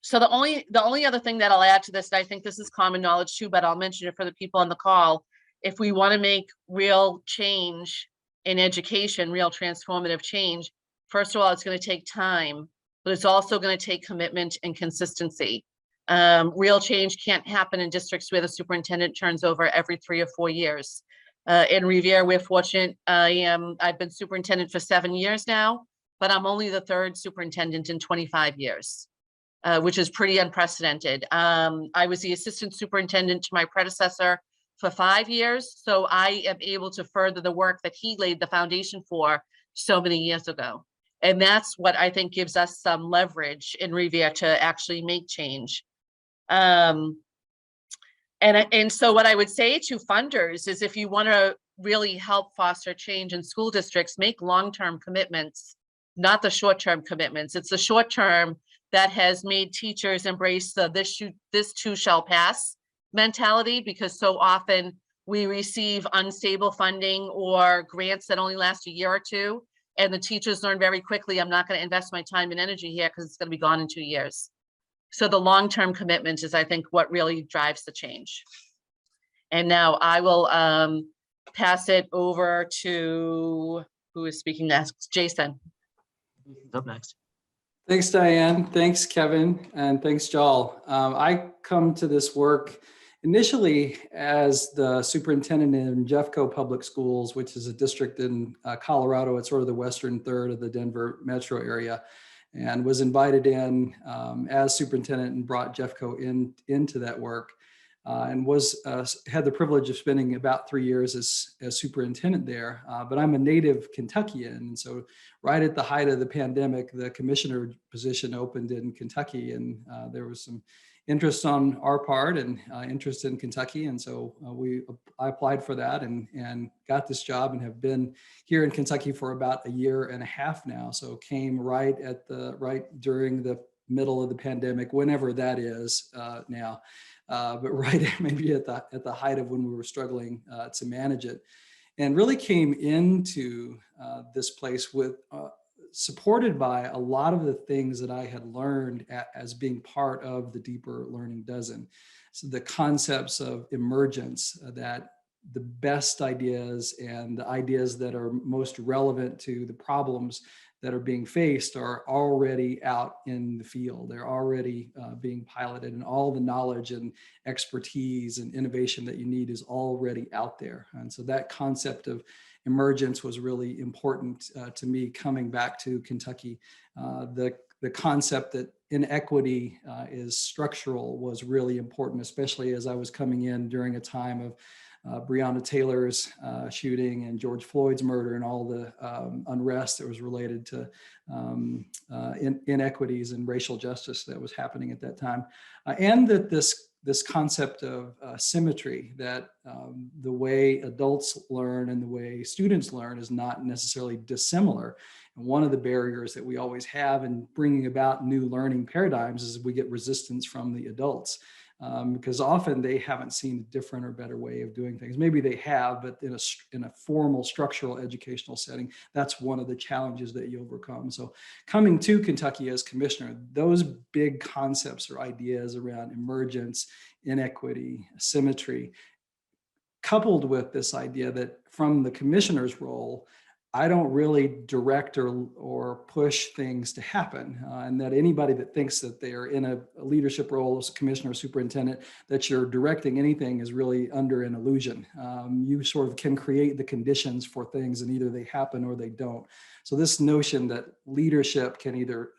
So the only other thing that I'll add to this, and I think this is common knowledge too, but I'll mention it for the people on the call. If we want to make real change in education, real transformative change, first of all, it's going to take time, but it's also going to take commitment and consistency. Real change can't happen in districts where the superintendent turns over every 3 or 4 years. In Riviera, we're fortunate. I've been superintendent for 7 years now, but I'm only the 3rd superintendent in 25 years. Which is pretty unprecedented. I was the assistant superintendent to my predecessor for 5 years, so I am able to further the work that he laid the foundation for so many years ago. And that's what I think gives us some leverage in Riviera to actually make change. And so what I would say to funders is if you want to really help foster change in school districts, make long-term commitments, not the short-term commitments. It's the short-term that has made teachers embrace the this too shall pass mentality, because so often we receive unstable funding or grants that only last a year or 2, and the teachers learn very quickly, I'm not going to invest my time and energy here because it's going to be gone in 2 years. So the long-term commitment is, I think, what really drives the change. And now I will pass it over to who is speaking next. Jason. Up next. Thanks, Diane. Thanks, Kevin. And thanks, Jal. I come to this work initially as the superintendent in Jeffco Public Schools, which is a district in Colorado. It's sort of the western third of the Denver metro area, and was invited in as superintendent and brought Jeffco into that work. And had the privilege of spending about 3 years as superintendent there. But I'm a native Kentuckian, and so right at the height of the pandemic, the commissioner position opened in Kentucky, and there was some interest on our part and interest in Kentucky, and so I applied for that and got this job and have been here in Kentucky for about 1.5 years now. So came right during the middle of the pandemic, whenever that is now. But right maybe at the height of when we were struggling to manage it, and really came into this place with supported by a lot of the things that I had learned as being part of the Deeper Learning Dozen. So the concepts of emergence, that the best ideas and the ideas that are most relevant to the problems that are being faced are already out in the field. They're already being piloted, and all the knowledge and expertise and innovation that you need is already out there. And so that concept of emergence was really important to me coming back to Kentucky. The concept that inequity is structural was really important, especially as I was coming in during a time of Breonna Taylor's shooting and George Floyd's murder and all the unrest that was related to inequities and racial justice that was happening at that time. And that this concept of symmetry, that the way adults learn and the way students learn is not necessarily dissimilar. And one of the barriers that we always have in bringing about new learning paradigms is we get resistance from the adults. Because often they haven't seen a different or better way of doing things. Maybe they have, but in a formal structural educational setting, that's one of the challenges that you overcome. So coming to Kentucky as commissioner, those big concepts or ideas around emergence, inequity, symmetry, coupled with this idea that from the commissioner's role, I don't really direct or push things to happen, and that anybody that thinks that they are in a leadership role as a commissioner or superintendent, that you're directing anything is really under an illusion. You sort of can create the conditions for things, and either they happen or they don't. So this notion that leadership can either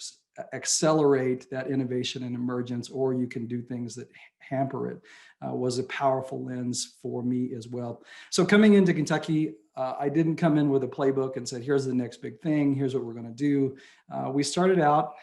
accelerate that innovation and emergence, or you can do things that hamper it, was a powerful lens for me as well. So coming into Kentucky, I didn't come in with a playbook and said, here's the next big thing, here's what we're going to do. We started out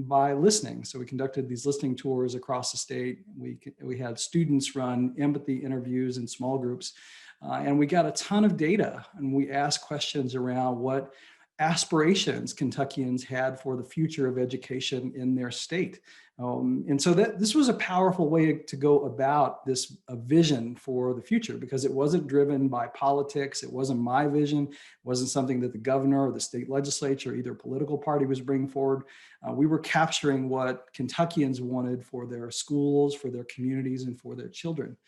by listening. So we conducted these listening tours across the state. We had students run empathy interviews in small groups, and we got a ton of data, and we asked questions around what aspirations Kentuckians had for the future of education in their state. And so this was a powerful way to go about this vision for the future, because it wasn't driven by politics. It wasn't my vision. It wasn't something that the governor or the state legislature, either political party, was bringing forward. We were capturing what Kentuckians wanted for their schools, for their communities, and for their children.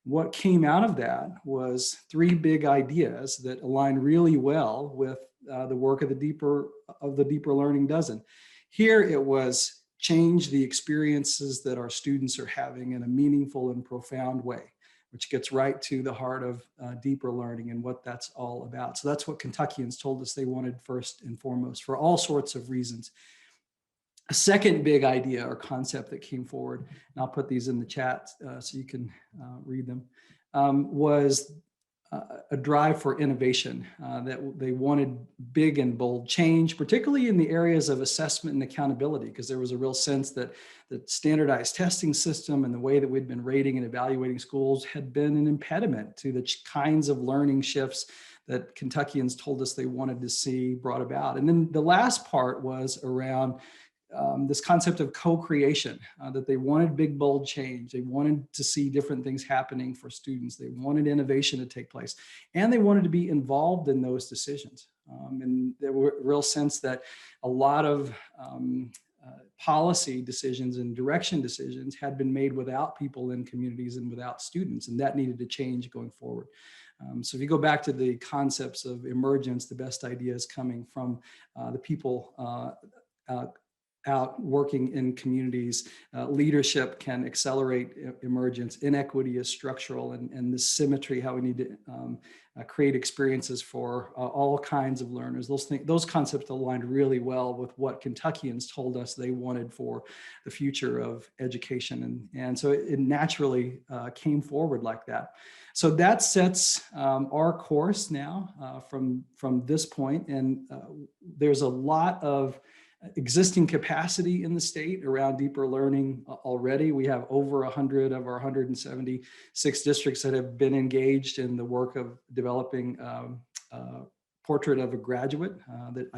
What came out of that was 3 big ideas that align really well with the work of the Deeper Learning Dozen. Here it was change the experiences that our students are having in a meaningful and profound way, which gets right to the heart of deeper learning and what that's all about. So that's what Kentuckians told us they wanted first and foremost, for all sorts of reasons. A second big idea or concept that came forward, and I'll put these in the chat so you can read them, was a drive for innovation, that they wanted big and bold change, particularly in the areas of assessment and accountability, because there was a real sense that the standardized testing system and the way that we'd been rating and evaluating schools had been an impediment to the kinds of learning shifts that Kentuckians told us they wanted to see brought about. And then the last part was around this concept of co-creation, that they wanted big, bold change. They wanted to see different things happening for students. They wanted innovation to take place, and they wanted to be involved in those decisions. And there were a real sense that a lot of policy decisions and direction decisions had been made without people in communities and without students, and that needed to change going forward. So if you go back to the concepts of emergence, the best ideas coming from the people out working in communities. Leadership can accelerate emergence. Inequity is structural, and the symmetry, how we need to create experiences for all kinds of learners. Those concepts aligned really well with what Kentuckians told us they wanted for the future of education. And so it naturally came forward like that. So that sets our course now from this point. And there's a lot of existing capacity in the state around deeper learning already. We have over 100 of our 176 districts that have been engaged in the work of developing portrait of a graduate that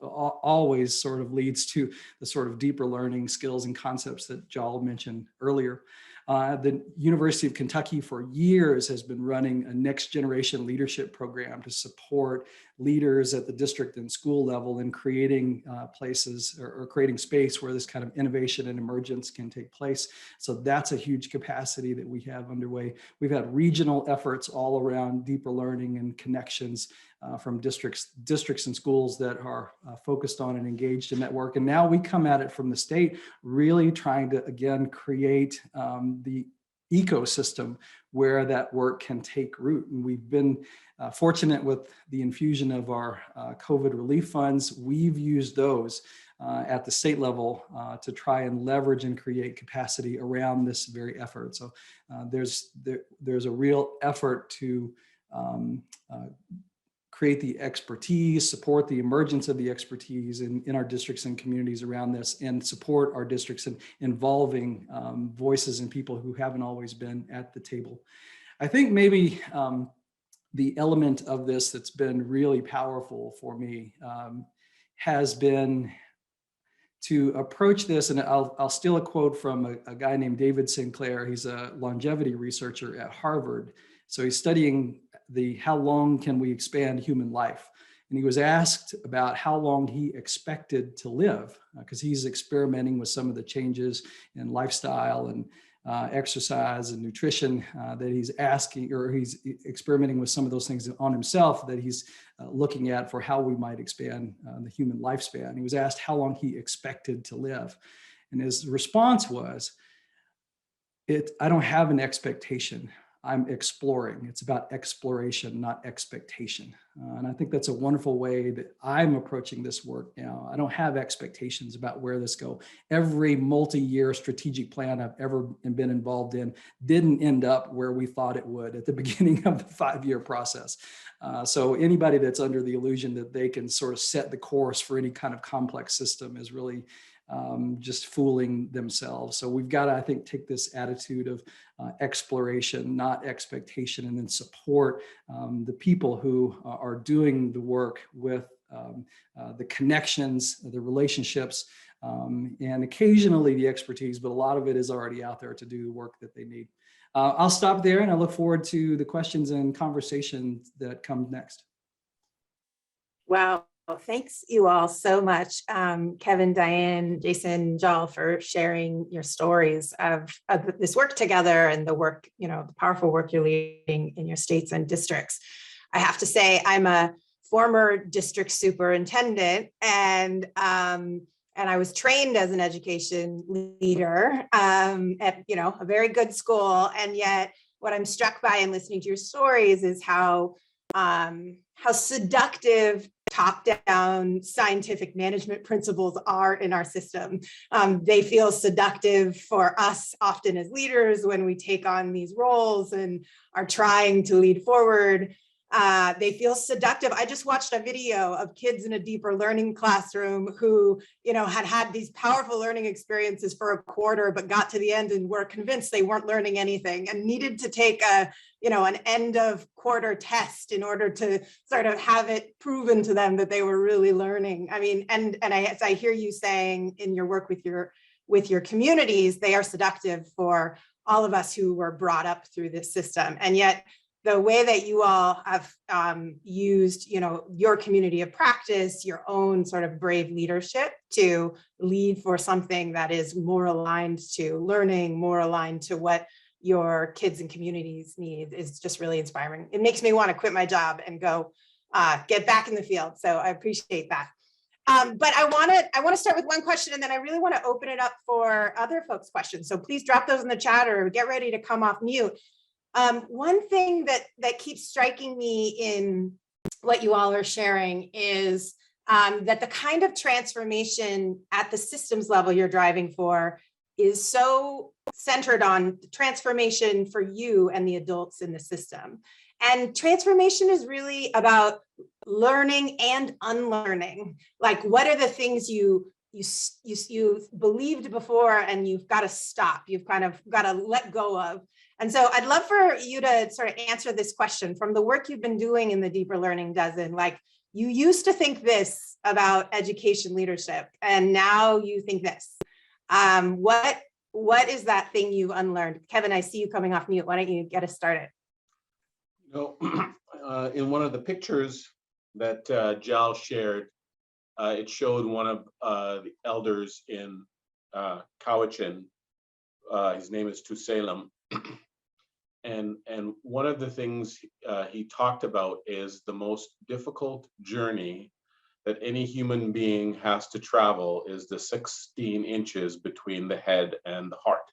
always sort of leads to the sort of deeper learning skills and concepts that Jal mentioned earlier. The University of Kentucky for years has been running a next generation leadership program to support leaders at the district and school level in creating places or creating space where this kind of innovation and emergence can take place. So that's a huge capacity that we have underway. We've had regional efforts all around deeper learning and connections from districts and schools that are focused on and engaged in that work. And now we come at it from the state, really trying to, again, create the ecosystem where that work can take root. And we've been fortunate with the infusion of our COVID relief funds. We've used those at the state level to try and leverage and create capacity around this very effort. So there's a real effort to create the expertise, support the emergence of the expertise in our districts and communities around this, and support our districts in involving voices and people who haven't always been at the table. I think maybe the element of this that's been really powerful for me has been to approach this, and I'll steal a quote from a guy named David Sinclair. He's a longevity researcher at Harvard. So he's studying how long can we expand human life? And he was asked about how long he expected to live, because he's experimenting with some of the changes in lifestyle and exercise and nutrition, that he's asking, or he's experimenting with some of those things on himself that he's looking at for how we might expand the human lifespan. He was asked how long he expected to live. And his response was, I don't have an expectation. I'm exploring. It's about exploration, not expectation. And I think that's a wonderful way that I'm approaching this work now. I don't have expectations about where this go. Every multi-year strategic plan I've ever been involved in didn't end up where we thought it would at the beginning of the 5-year process. So anybody that's under the illusion that they can sort of set the course for any kind of complex system is really just fooling themselves. So we've got to, I think, take this attitude of exploration, not expectation, and then support the people who are doing the work with the connections, the relationships, and occasionally the expertise, but a lot of it is already out there to do the work that they need. I'll stop there, and I look forward to the questions and conversations that come next. Wow. Well, thanks you all so much, Kevin, Diane, Jason, Jal, for sharing your stories of this work together and the work, the powerful work you're leading in your states and districts. I have to say, I'm a former district superintendent, and I was trained as an education leader at a very good school. And yet, what I'm struck by in listening to your stories is how seductive top-down scientific management principles are in our system. They feel seductive for us often as leaders when we take on these roles and are trying to lead forward. They feel seductive. I just watched a video of kids in a deeper learning classroom who, had these powerful learning experiences for a quarter, but got to the end and were convinced they weren't learning anything and needed to take an end of quarter test in order to sort of have it proven to them that they were really learning. I mean, as I hear you saying in your work with your communities, they are seductive for all of us who were brought up through this system. And yet, the way that you all have used, your community of practice, your own sort of brave leadership to lead for something that is more aligned to learning, more aligned to what your kids and communities need is just really inspiring. It makes me want to quit my job and go get back in the field. So I appreciate that. But I want to start with one question, and then I really want to open it up for other folks' questions. So please drop those in the chat or get ready to come off mute. One thing that keeps striking me in what you all are sharing is that the kind of transformation at the systems level you're driving for is so centered on transformation for you and the adults in the system. And transformation is really about learning and unlearning. Like, what are the things you believed before and you've got to stop, you've kind of got to let go of. And so I'd love for you to sort of answer this question from the work you've been doing in the Deeper Learning Dozen. Like, you used to think this about education leadership, and now you think this. What is that thing you've unlearned? Kevin, I see you coming off mute. Why don't you get us started? In one of the pictures that Jal shared, it showed one of the elders in Cowichan. His name is Tusalem. And one of the things he talked about is the most difficult journey that any human being has to travel is the 16 inches between the head and the heart.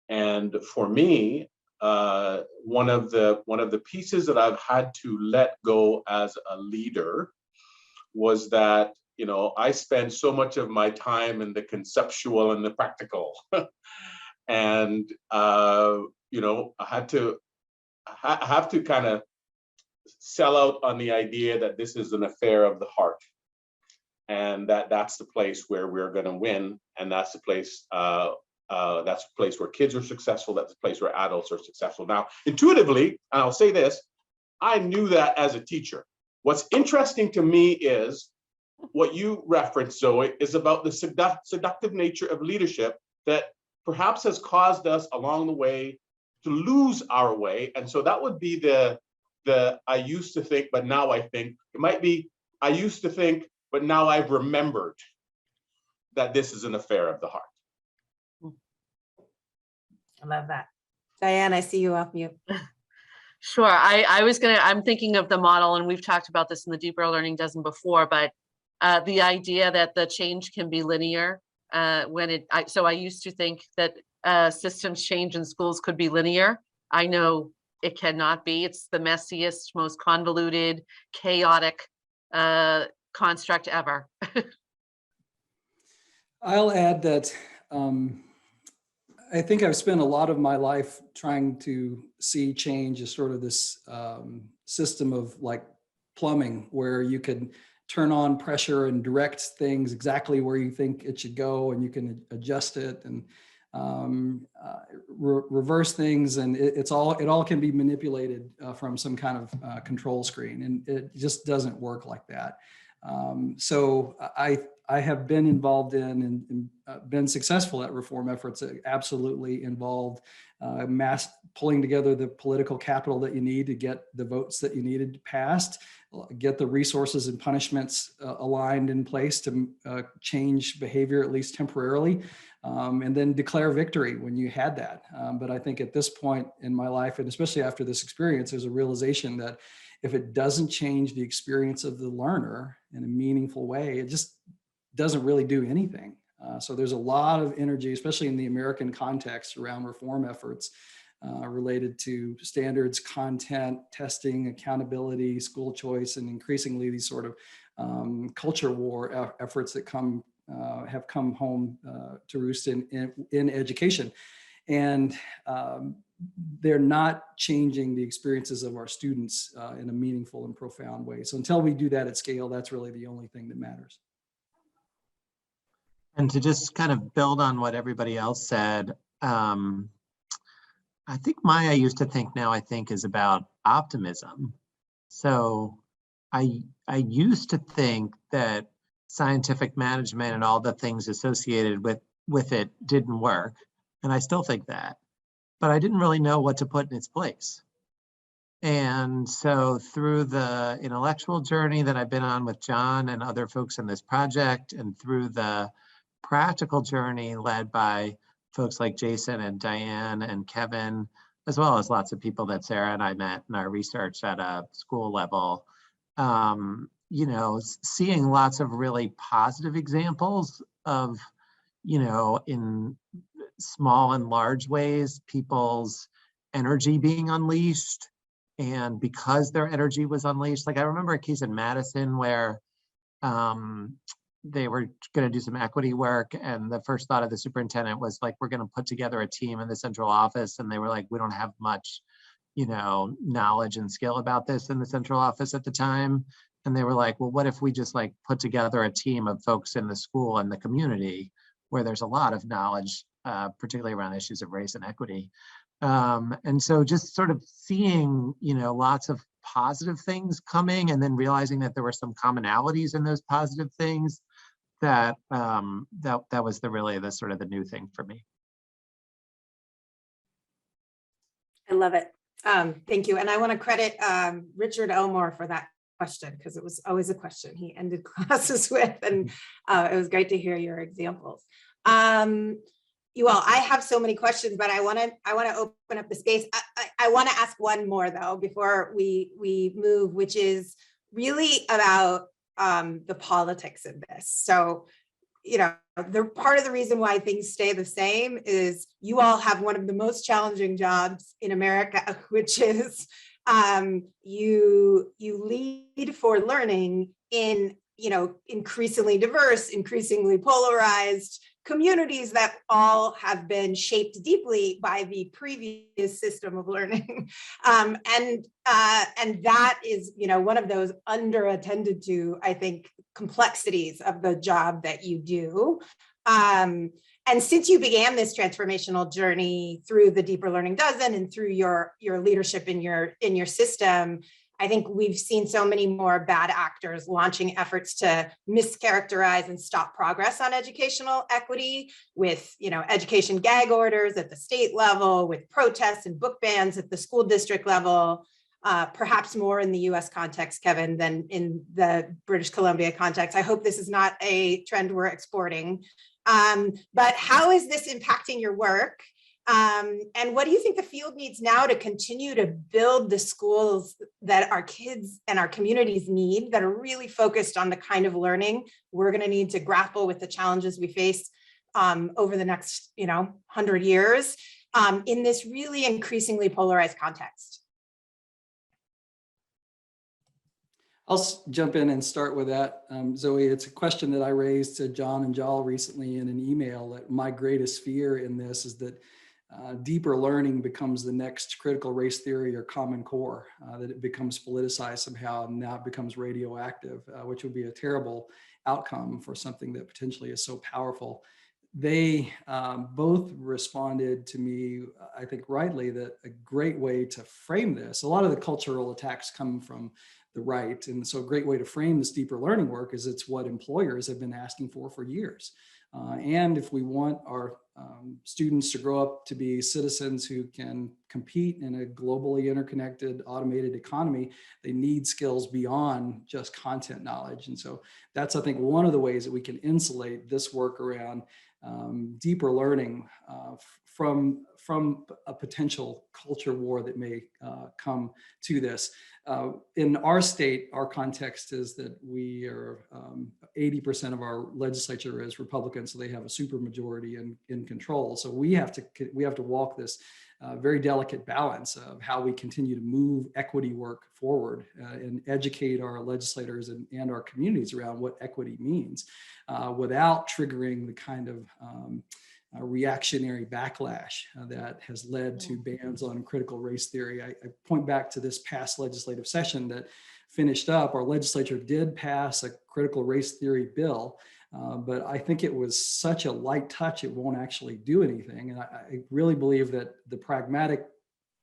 And for me, one of the pieces that I've had to let go as a leader was that, I spend so much of my time in the conceptual and the practical. And I have to kind of sell out on the idea that this is an affair of the heart, and that's the place where we're going to win, and that's the place where kids are successful. That's the place where adults are successful. Now, intuitively, and I'll say this, I knew that as a teacher. What's interesting to me is what you referenced, Zoe, is about the seductive nature of leadership that perhaps has caused us along the way to lose our way. And so that would be the I used to think, but now I think. It might be I used to think, but now I've remembered that this is an affair of the heart. I love that. Diane, I see you off mute. Sure. I'm thinking of the model, and we've talked about this in the Deeper Learning Dozen before, but the idea that the change can be linear. So I used to think that systems change in schools could be linear. I know it cannot be. It's the messiest, most convoluted, chaotic construct ever. I'll add that I think I've spent a lot of my life trying to see change as sort of this system of like plumbing, where you can turn on pressure and direct things exactly where you think it should go, and you can adjust it and reverse things, and it all can be manipulated from some kind of control screen, and it just doesn't work like that. So I have been involved in and been successful at reform efforts that absolutely involved pulling together the political capital that you need to get the votes that you needed passed, get the resources and punishments aligned in place to change behavior, at least temporarily, and then declare victory when you had that. But I think at this point in my life, and especially after this experience, there's a realization that if it doesn't change the experience of the learner in a meaningful way, it just doesn't really do anything. So there's a lot of energy, especially in the American context, around reform efforts related to standards, content, testing, accountability, school choice, and increasingly these sort of culture war efforts that have come home to roost in education. And they're not changing the experiences of our students in a meaningful and profound way. So until we do that at scale, that's really the only thing that matters. And to just kind of build on what everybody else said, I think I used to think, now I think, is about optimism. So I used to think that scientific management and all the things associated with it didn't work. And I still think that, but I didn't really know what to put in its place. And so through the intellectual journey that I've been on with John and other folks in this project, and through the practical journey led by folks like Jason and Diane and Kevin, as well as lots of people that Sarah and I met in our research at a school level, seeing lots of really positive examples of, in small and large ways, people's energy being unleashed. And because their energy was unleashed, like I remember a case in Madison where they were going to do some equity work, and the first thought of the superintendent was like, we're going to put together a team in the central office. And they were like, we don't have much, knowledge and skill about this in the central office at the time. And they were like, well, what if we just like put together a team of folks in the school and the community where there's a lot of knowledge, particularly around issues of race and equity. And so just sort of seeing, lots of positive things coming, and then realizing that there were some commonalities in those positive things, that was the sort of the new thing for me. I love it. Thank you. And I want to credit Richard Elmore for that question, because it was always a question he ended classes with, and it was great to hear your examples. You all, I have so many questions, but I want to open up the space. I want to ask one more though before we move, which is really about the politics of this. So, the part of the reason why things stay the same is you all have one of the most challenging jobs in America, which is you lead for learning in increasingly diverse, increasingly polarized communities that all have been shaped deeply by the previous system of learning. And that is, one of those under-attended to, I think, complexities of the job that you do. And since you began this transformational journey through the Deeper Learning Dozen and through your leadership in your system, I think we've seen so many more bad actors launching efforts to mischaracterize and stop progress on educational equity with, education gag orders at the state level, with protests and book bans at the school district level, perhaps more in the US context, Kevin, than in the British Columbia context. I hope this is not a trend we're exporting. But how is this impacting your work? And what do you think the field needs now to continue to build the schools that our kids and our communities need, that are really focused on the kind of learning we're going to need to grapple with the challenges we face over the next 100 years in this really increasingly polarized context? I'll jump in and start with that, Zoe. It's a question that I raised to John and Jal recently in an email, that my greatest fear in this is that deeper learning becomes the next critical race theory or Common Core, that it becomes politicized somehow and now it becomes radioactive, which would be a terrible outcome for something that potentially is so powerful. They both responded to me, I think rightly, that a great way to frame this, a lot of the cultural attacks come from the right. And so a great way to frame this deeper learning work is it's what employers have been asking for years. And if we want our students to grow up to be citizens who can compete in a globally interconnected, automated economy, they need skills beyond just content knowledge. And so that's, I think, one of the ways that we can insulate this work around deeper learning from a potential culture war that may come to this. In our state, our context is that we are 80% of our legislature is Republican, so they have a supermajority in control. So we have to walk this very delicate balance of how we continue to move equity work forward and educate our legislators and our communities around what equity means without triggering the kind of reactionary backlash that has led to bans on critical race theory. I point back to this past legislative session that finished up. Our legislature did pass a critical race theory bill, but I think it was such a light touch, it won't actually do anything. And I really believe that the pragmatic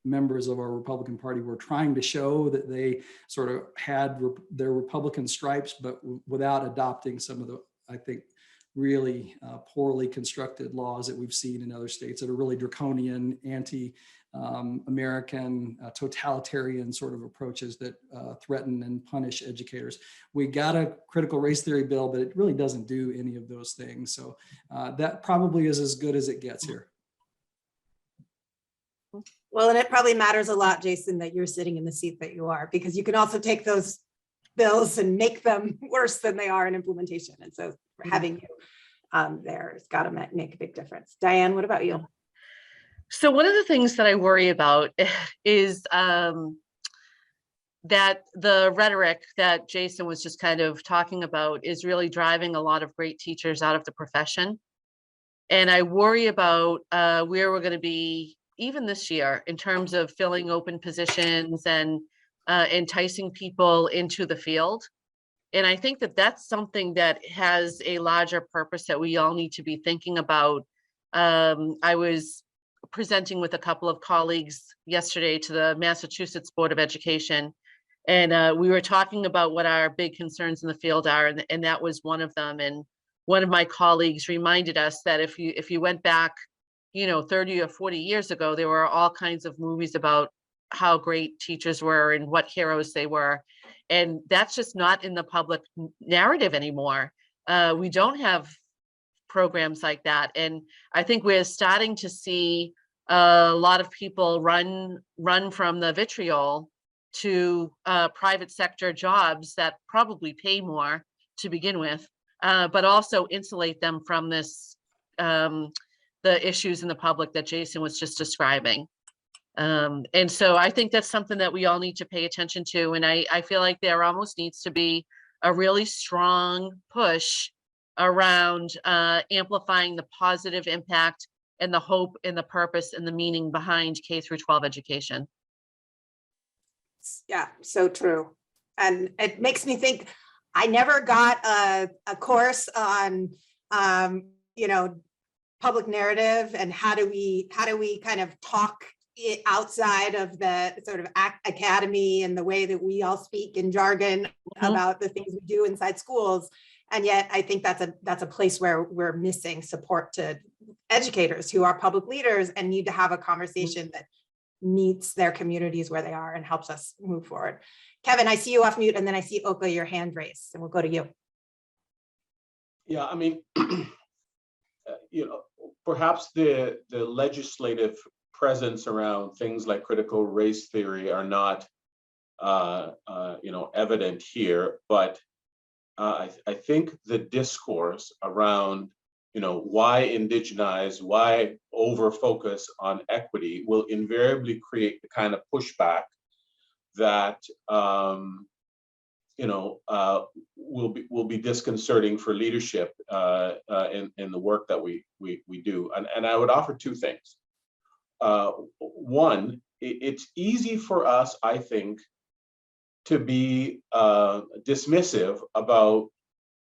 members of our Republican Party were trying to show that they sort of had their Republican stripes, but without adopting some of the, I think, really poorly constructed laws that we've seen in other states that are really draconian, anti-American, totalitarian sort of approaches that threaten and punish educators. We got a critical race theory bill, but it really doesn't do any of those things. So that probably is as good as it gets here. Well, and it probably matters a lot, Jason, that you're sitting in the seat that you are, because you can also take those bills and make them worse than they are in implementation. And so having you there has got to make a big difference. Diane, what about you? So one of the things that I worry about is that the rhetoric that Jason was just kind of talking about is really driving a lot of great teachers out of the profession. And I worry about where we're going to be even this year in terms of filling open positions and enticing people into the field. And I think that that's something that has a larger purpose that we all need to be thinking about. I was presenting with a couple of colleagues yesterday to the Massachusetts Board of Education, and we were talking about what our big concerns in the field are, and that was one of them. And one of my colleagues reminded us that if you went back, 30 or 40 years ago, there were all kinds of movies about how great teachers were and what heroes they were. And that's just not in the public narrative anymore. We don't have programs like that. And I think we're starting to see a lot of people run from the vitriol to private sector jobs that probably pay more to begin with, but also insulate them from this, the issues in the public that Jason was just describing. And so I think that's something that we all need to pay attention to. And I feel like there almost needs to be a really strong push around amplifying the positive impact and the hope and the purpose and the meaning behind K through 12 education. Yeah, so true. And it makes me think, I never got a course on, public narrative and how do we kind of talk it outside of the sort of academy and the way that we all speak in jargon about the things we do inside schools. And yet I think that's a place where we're missing support to educators who are public leaders and need to have a conversation that meets their communities where they are and helps us move forward. Kevin, I see you off mute, and then I see Oka, your hand raised, and we'll go to you. Yeah, I mean, perhaps the legislative presence around things like critical race theory are not evident here, but I think the discourse around why indigenize, why over focus on equity will invariably create the kind of pushback that will be disconcerting for leadership in the work that we do. And I would offer two things. One, it's easy for us, I think, to be dismissive about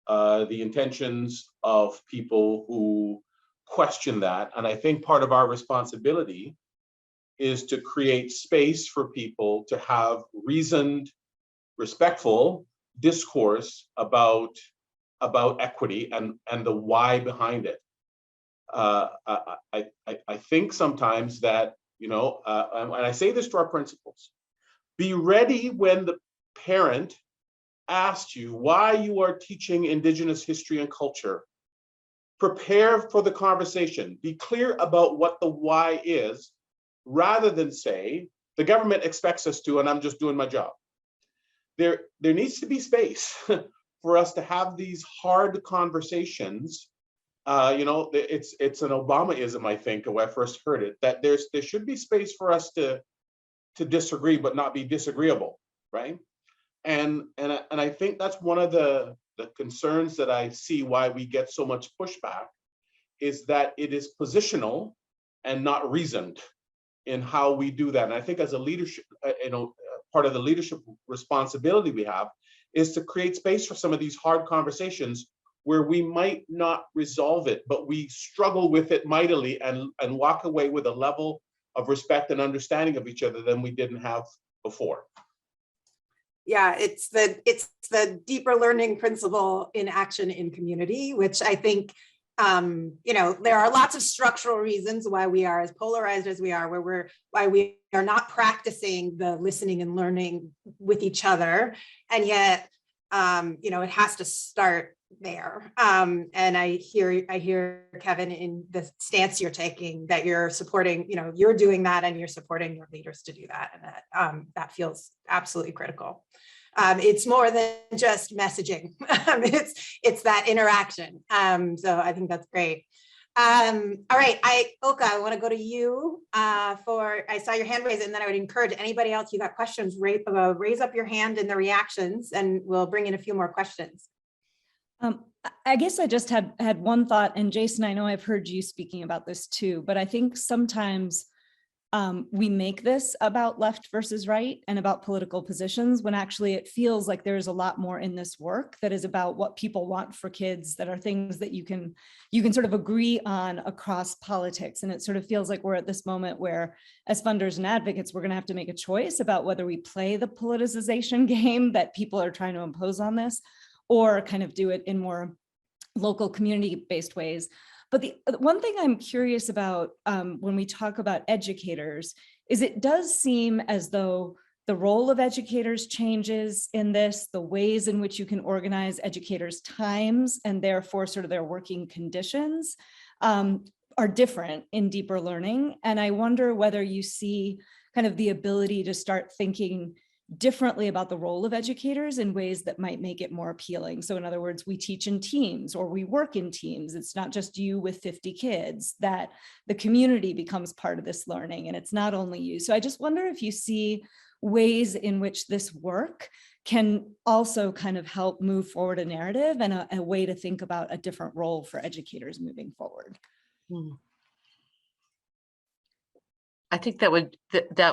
the intentions of people who question that. And I think part of our responsibility is to create space for people to have reasoned, respectful discourse about equity and the why behind it. I think sometimes that, and I say this to our principals, be ready when the parent asks you why you are teaching Indigenous history and culture. Prepare for the conversation. Be clear about what the why is, rather than say, the government expects us to, and I'm just doing my job. There needs to be space for us to have these hard conversations. It's an Obamaism, I think, when I first heard it, that there should be space for us to disagree, but not be disagreeable, right? And I think that's one of the concerns that I see why we get so much pushback, is that it is positional and not reasoned in how we do that. And I think as a leadership, part of the leadership responsibility we have is to create space for some of these hard conversations where we might not resolve it, but we struggle with it mightily and walk away with a level of respect and understanding of each other than we didn't have before. Yeah, it's the deeper learning principle in action in community, which I think, there are lots of structural reasons why we are as polarized as we are, why we are not practicing the listening and learning with each other. And yet, it has to start there. And I hear, Kevin, in the stance you're taking, that you're supporting, you're doing that and you're supporting your leaders to do that. And that feels absolutely critical. It's more than just messaging. It's that interaction. So I think that's great. All right, Ilka, I want to go to you I saw your hand raised, and then I would encourage anybody else you got questions, raise up your hand in the reactions, and we'll bring in a few more questions. I guess I just had one thought, and Jason, I know I've heard you speaking about this too, but I think sometimes we make this about left versus right and about political positions, when actually it feels like there's a lot more in this work that is about what people want for kids, that are things that you can sort of agree on across politics. And it sort of feels like we're at this moment where, as funders and advocates, we're going to have to make a choice about whether we play the politicization game that people are trying to impose on this, or kind of do it in more local community-based ways. But the one thing I'm curious about when we talk about educators is it does seem as though the role of educators changes in this, the ways in which you can organize educators' times and therefore sort of their working conditions are different in deeper learning. And I wonder whether you see kind of the ability to start thinking differently about the role of educators in ways that might make it more appealing. So in other words, we teach in teams or we work in teams. It's not just you with 50 kids, that the community becomes part of this learning, and it's not only you. So I just wonder if you see ways in which this work can also kind of help move forward a narrative and a way to think about a different role for educators moving forward. I think that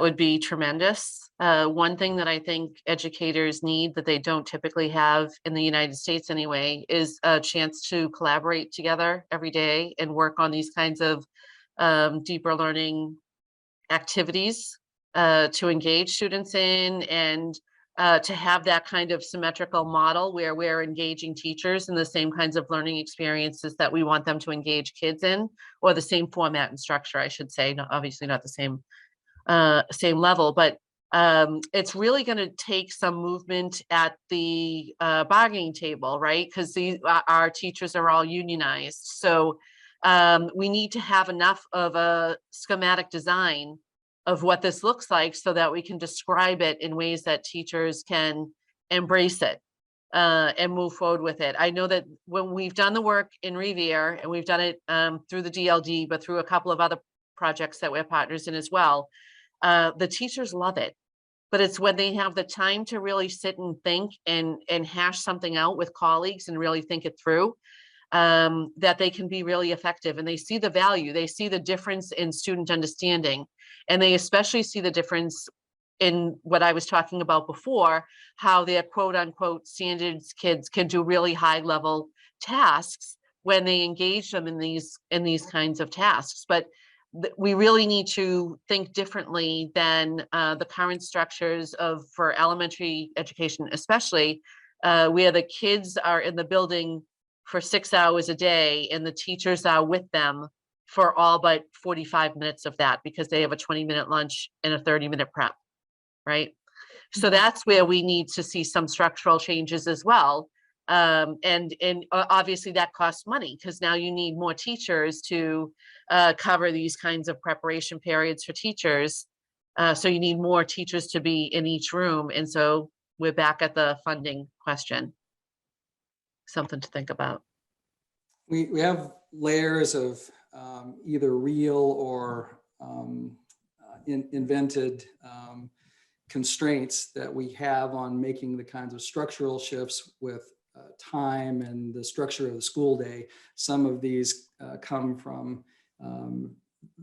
would be tremendous. One thing that I think educators need that they don't typically have in the United States anyway is a chance to collaborate together every day and work on these kinds of deeper learning activities to engage students in, and to have that kind of symmetrical model where we're engaging teachers in the same kinds of learning experiences that we want them to engage kids in, or the same format and structure, I should say, obviously not the same level, but it's really going to take some movement at the bargaining table, right? Because our teachers are all unionized. So we need to have enough of a schematic design of what this looks like so that we can describe it in ways that teachers can embrace it and move forward with it. I know that when we've done the work in Revere, and we've done it through the DLD, but through a couple of other projects that we're partners in as well, the teachers love it. But it's when they have the time to really sit and think and hash something out with colleagues and really think it through, that they can be really effective, and they see the value, they see the difference in student understanding, and they especially see the difference in what I was talking about before, how their quote unquote standards kids can do really high level tasks when they engage them in these kinds of tasks. But we really need to think differently than the current structures for elementary education, especially where the kids are in the building for 6 hours a day and the teachers are with them for all but 45 minutes of that, because they have a 20-minute lunch and a 30-minute prep, right? So that's where we need to see some structural changes as well. And obviously that costs money, because now you need more teachers to cover these kinds of preparation periods for teachers. So you need more teachers to be in each room. And so we're back at the funding question. Something to think about. We have layers of either real or invented constraints that we have on making the kinds of structural shifts with time and the structure of the school day. Some of these come from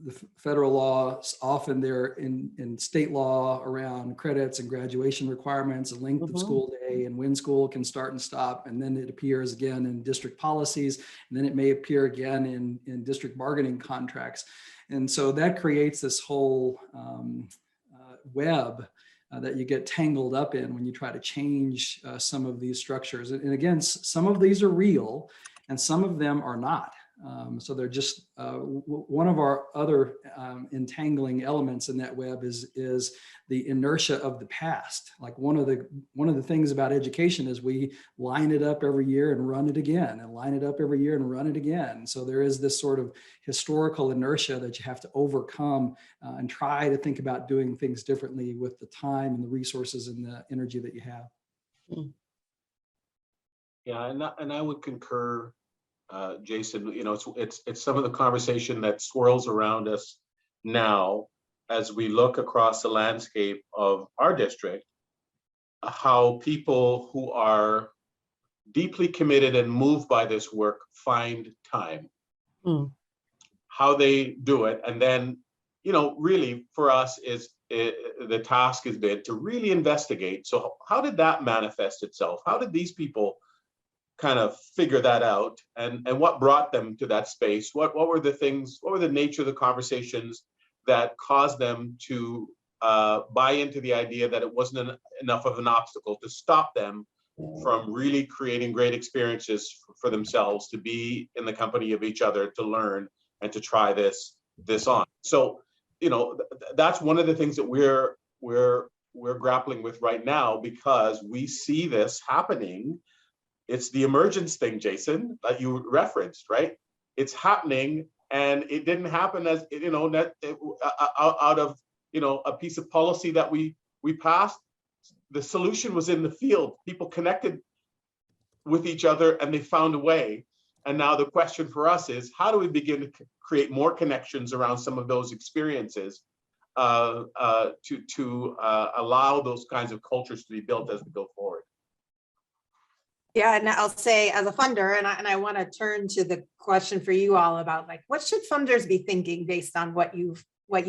the federal law. Often they're in state law around credits and graduation requirements and length of school day and when school can start and stop. And then it appears again in district policies, and then it may appear again in district bargaining contracts. And so that creates this whole web that you get tangled up in when you try to change some of these structures. And again, some of these are real and some of them are not. So they're just one of our other entangling elements in that web is the inertia of the past. Like one of the things about education is we line it up every year and run it again, and line it up every year and run it again. So there is this sort of historical inertia that you have to overcome and try to think about doing things differently with the time and the resources and the energy that you have. Yeah, and I would concur. Jason, you know, it's some of the conversation that swirls around us now as we look across the landscape of our district, how people who are deeply committed and moved by this work find time, how they do it. And then, you know, really for us the task has been to really investigate. So how did that manifest itself? How did these people kind of figure that out, and what brought them to that space? What were the things, what were the nature of the conversations that caused them to buy into the idea that it wasn't enough of an obstacle to stop them from really creating great experiences for themselves, to be in the company of each other, to learn and to try this on. So, you know, that's one of the things that we're grappling with right now, because we see this happening. It's the emergence thing, Jason, that you referenced, right? It's happening, and it didn't happen as, you know, out of, you know, a piece of policy that we passed. The solution was in the field. People connected with each other and they found a way. And now the question for us is, how do we begin to create more connections around some of those experiences to allow those kinds of cultures to be built as we go forward? Yeah, and I'll say as a funder, and I want to turn to the question for you all about, like, what should funders be thinking based on what you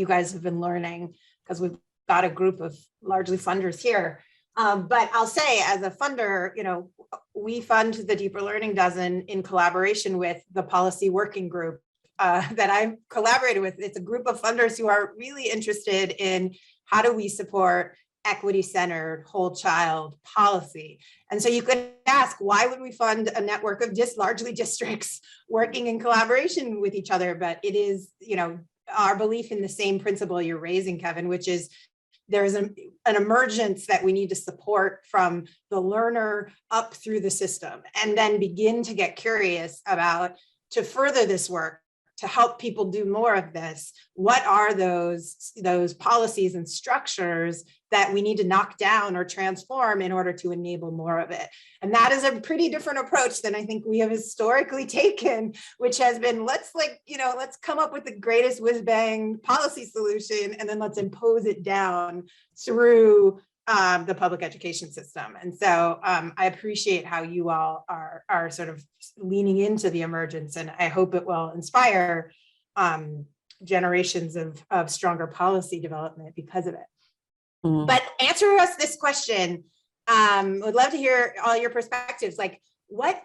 guys have been learning, because we've got a group of largely funders here. But I'll say as a funder, you know, we fund the Deeper Learning Dozen in collaboration with the policy working group that I've collaborated with. It's a group of funders who are really interested in how do we support equity-centered whole child policy. And so you could ask, why would we fund a network of just largely districts working in collaboration with each other? But it is, you know, our belief in the same principle you're raising, Kevin, which is there's an emergence that we need to support from the learner up through the system, and then begin to get curious about, to further this work, to help people do more of this, what are those policies and structures that we need to knock down or transform in order to enable more of it? And that is a pretty different approach than I think we have historically taken, which has been, let's come up with the greatest whiz bang policy solution, and then let's impose it down through the public education system. And so I appreciate how you all are sort of leaning into the emergence, and I hope it will inspire generations of stronger policy development because of it. Mm. But answer us this question. Would love to hear all your perspectives. Like, what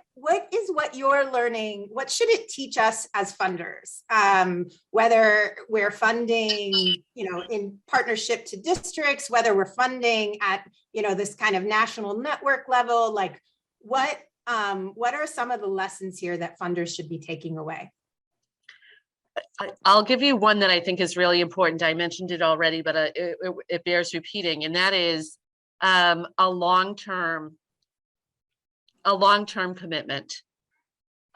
is what you're learning? What should it teach us as funders? Whether we're funding, in partnership to districts, whether we're funding at, this kind of national network level, like what are some of the lessons here that funders should be taking away? I'll give you one that I think is really important. I mentioned it already, but it bears repeating, and that is a long-term commitment.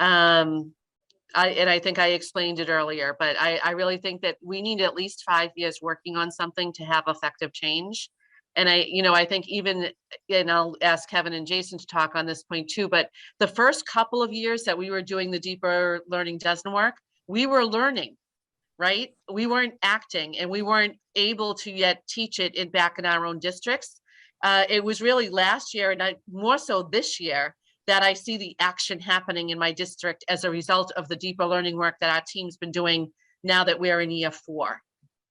I think I explained it earlier, but I really think that we need at least 5 years working on something to have effective change. And I think even, and I'll ask Kevin and Jason to talk on this point too, but the first couple of years that we were doing the deeper learning doesn't work, we were learning, right? We weren't acting, and we weren't able to yet teach it back in our own districts. It was really last year, and more so this year, that I see the action happening in my district as a result of the deeper learning work that our team's been doing now that we're in year 4,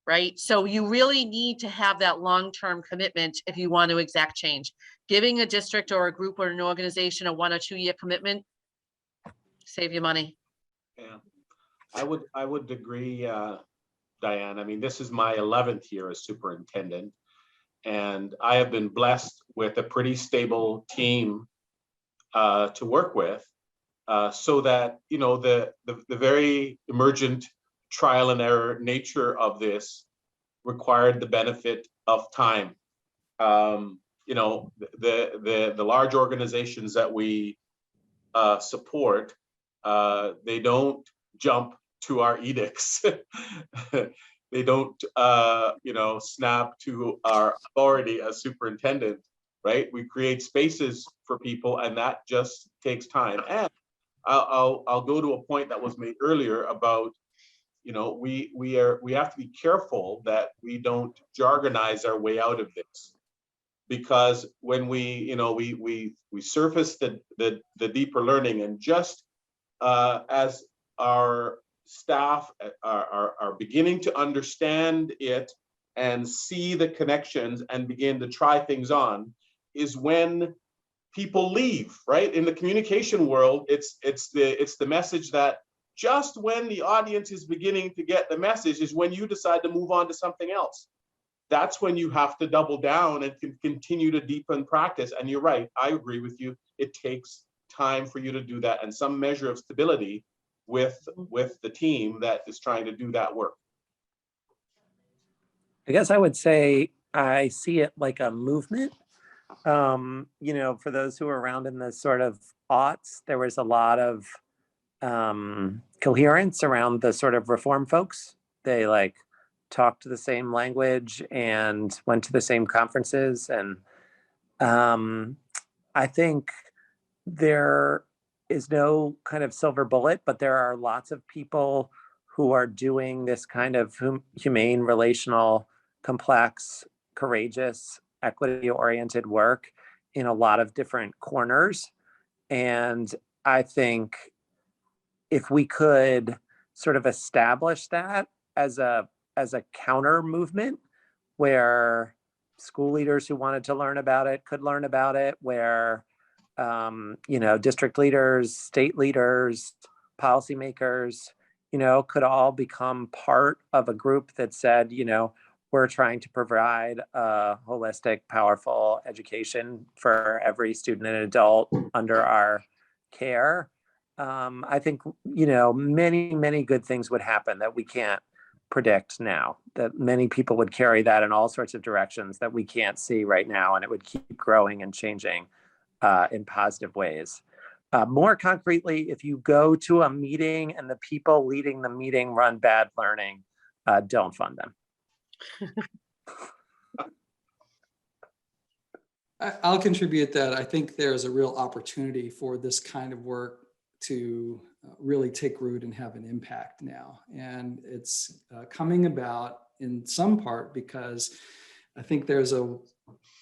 right? So you really need to have that long-term commitment if you want to exact change. Giving a district or a group or an organization a 1 or 2 year commitment, save you money. Yeah, I would agree, Diane. I mean, this is my 11th year as superintendent, and I have been blessed with a pretty stable team to work with, so that the very emergent trial and error nature of this required the benefit of time. The large organizations that we support, they don't jump to our edicts. They don't snap to our authority as superintendent. Right? We create spaces for people, and that just takes time. And I'll go to a point that was made earlier about, we have to be careful that we don't jargonize our way out of this, because when we surface the deeper learning, and just as our staff are beginning to understand it and see the connections and begin to try things on, is when people leave, right? In the communication world, it's the message that just when the audience is beginning to get the message is when you decide to move on to something else. That's when you have to double down and continue to deepen practice. And you're right, I agree with you. It takes time for you to do that, and some measure of stability with the team that is trying to do that work. I guess I would say I see it like a movement. For those who were around in the sort of aughts, there was a lot of coherence around the sort of reform folks. They talked the same language and went to the same conferences. And I think there is no kind of silver bullet, but there are lots of people who are doing this kind of humane, relational, complex, courageous, equity-oriented work in a lot of different corners. And I think if we could sort of establish that as a counter movement, where school leaders who wanted to learn about it could learn about it, where district leaders, state leaders, policymakers, could all become part of a group that said, we're trying to provide a holistic, powerful education for every student and adult under our care. I think, many, many good things would happen that we can't predict now, that many people would carry that in all sorts of directions that we can't see right now, and it would keep growing and changing in positive ways. More concretely, if you go to a meeting and the people leading the meeting run bad learning, don't fund them. I'll contribute that I think there's a real opportunity for this kind of work to really take root and have an impact now. And it's coming about in some part because I think there's a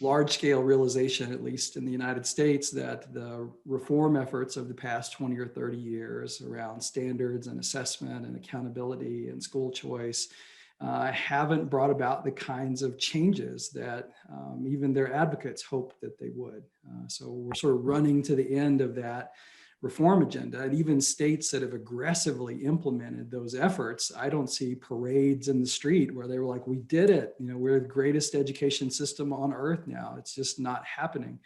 large-scale realization, at least in the United States, that the reform efforts of the past 20 or 30 years around standards and assessment and accountability and school choice haven't brought about the kinds of changes that even their advocates hoped that they would. So we're sort of running to the end of that reform agenda, and even states that have aggressively implemented those efforts, I don't see parades in the street where they were like, we did it, you know, we're the greatest education system on earth now. It's just not happening.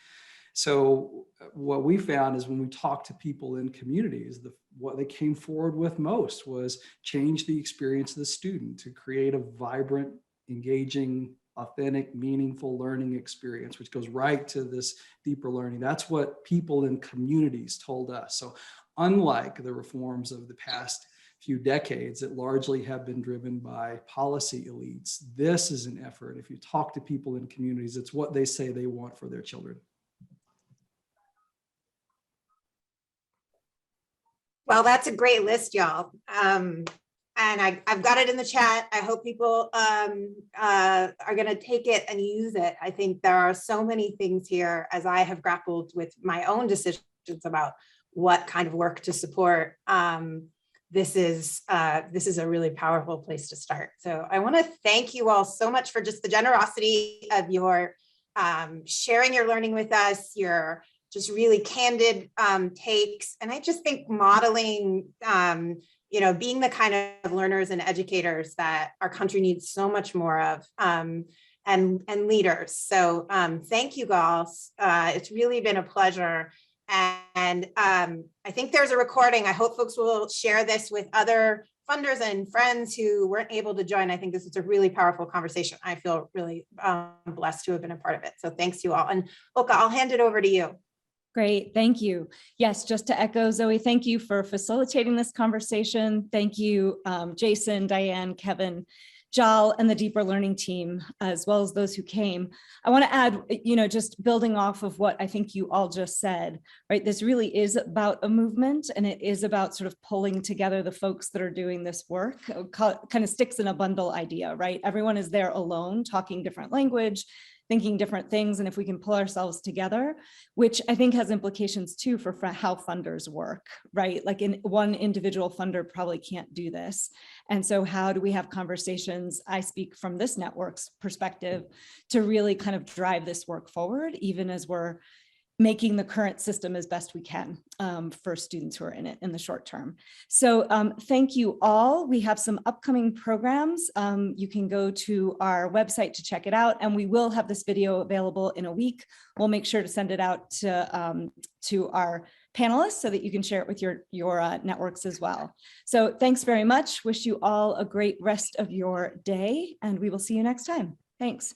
So what we found is when we talk to people in communities, what they came forward with most was change the experience of the student to create a vibrant, engaging, authentic, meaningful learning experience, which goes right to this deeper learning. That's what people in communities told us. So unlike the reforms of the past few decades that largely have been driven by policy elites, this is an effort. If you talk to people in communities, it's what they say they want for their children. Well, that's a great list, y'all. And I've got it in the chat. I hope people are going to take it and use it. I think there are so many things here as I have grappled with my own decisions about what kind of work to support. This is a really powerful place to start. So I want to thank you all so much for just the generosity of your sharing your learning with us, your just really candid takes. And I just think modeling being the kind of learners and educators that our country needs so much more of, and leaders. So thank you, guys. It's really been a pleasure. And I think there's a recording. I hope folks will share this with other funders and friends who weren't able to join. I think this is a really powerful conversation. I feel really blessed to have been a part of it. So thanks you all. And Olka, I'll hand it over to you. Great, thank you. Yes, just to echo Zoe, thank you for facilitating this conversation. Thank you, Jason, Diane, Kevin, Jal, and the Deeper Learning team, as well as those who came. I want to add, just building off of what I think you all just said, right? This really is about a movement, and it is about sort of pulling together the folks that are doing this work, kind of sticks in a bundle idea, right? Everyone is there alone, talking different language, thinking different things, and if we can pull ourselves together, which I think has implications too for how funders work, right? Like one individual funder probably can't do this. And so how do we have conversations, I speak from this network's perspective, to really kind of drive this work forward, even as we're making the current system as best we can for students who are in it in the short term. So thank you all. We have some upcoming programs. You can go to our website to check it out, and we will have this video available in a week. We'll make sure to send it out to our panelists so that you can share it with your networks as well. So thanks very much. Wish you all a great rest of your day, and we will see you next time. Thanks.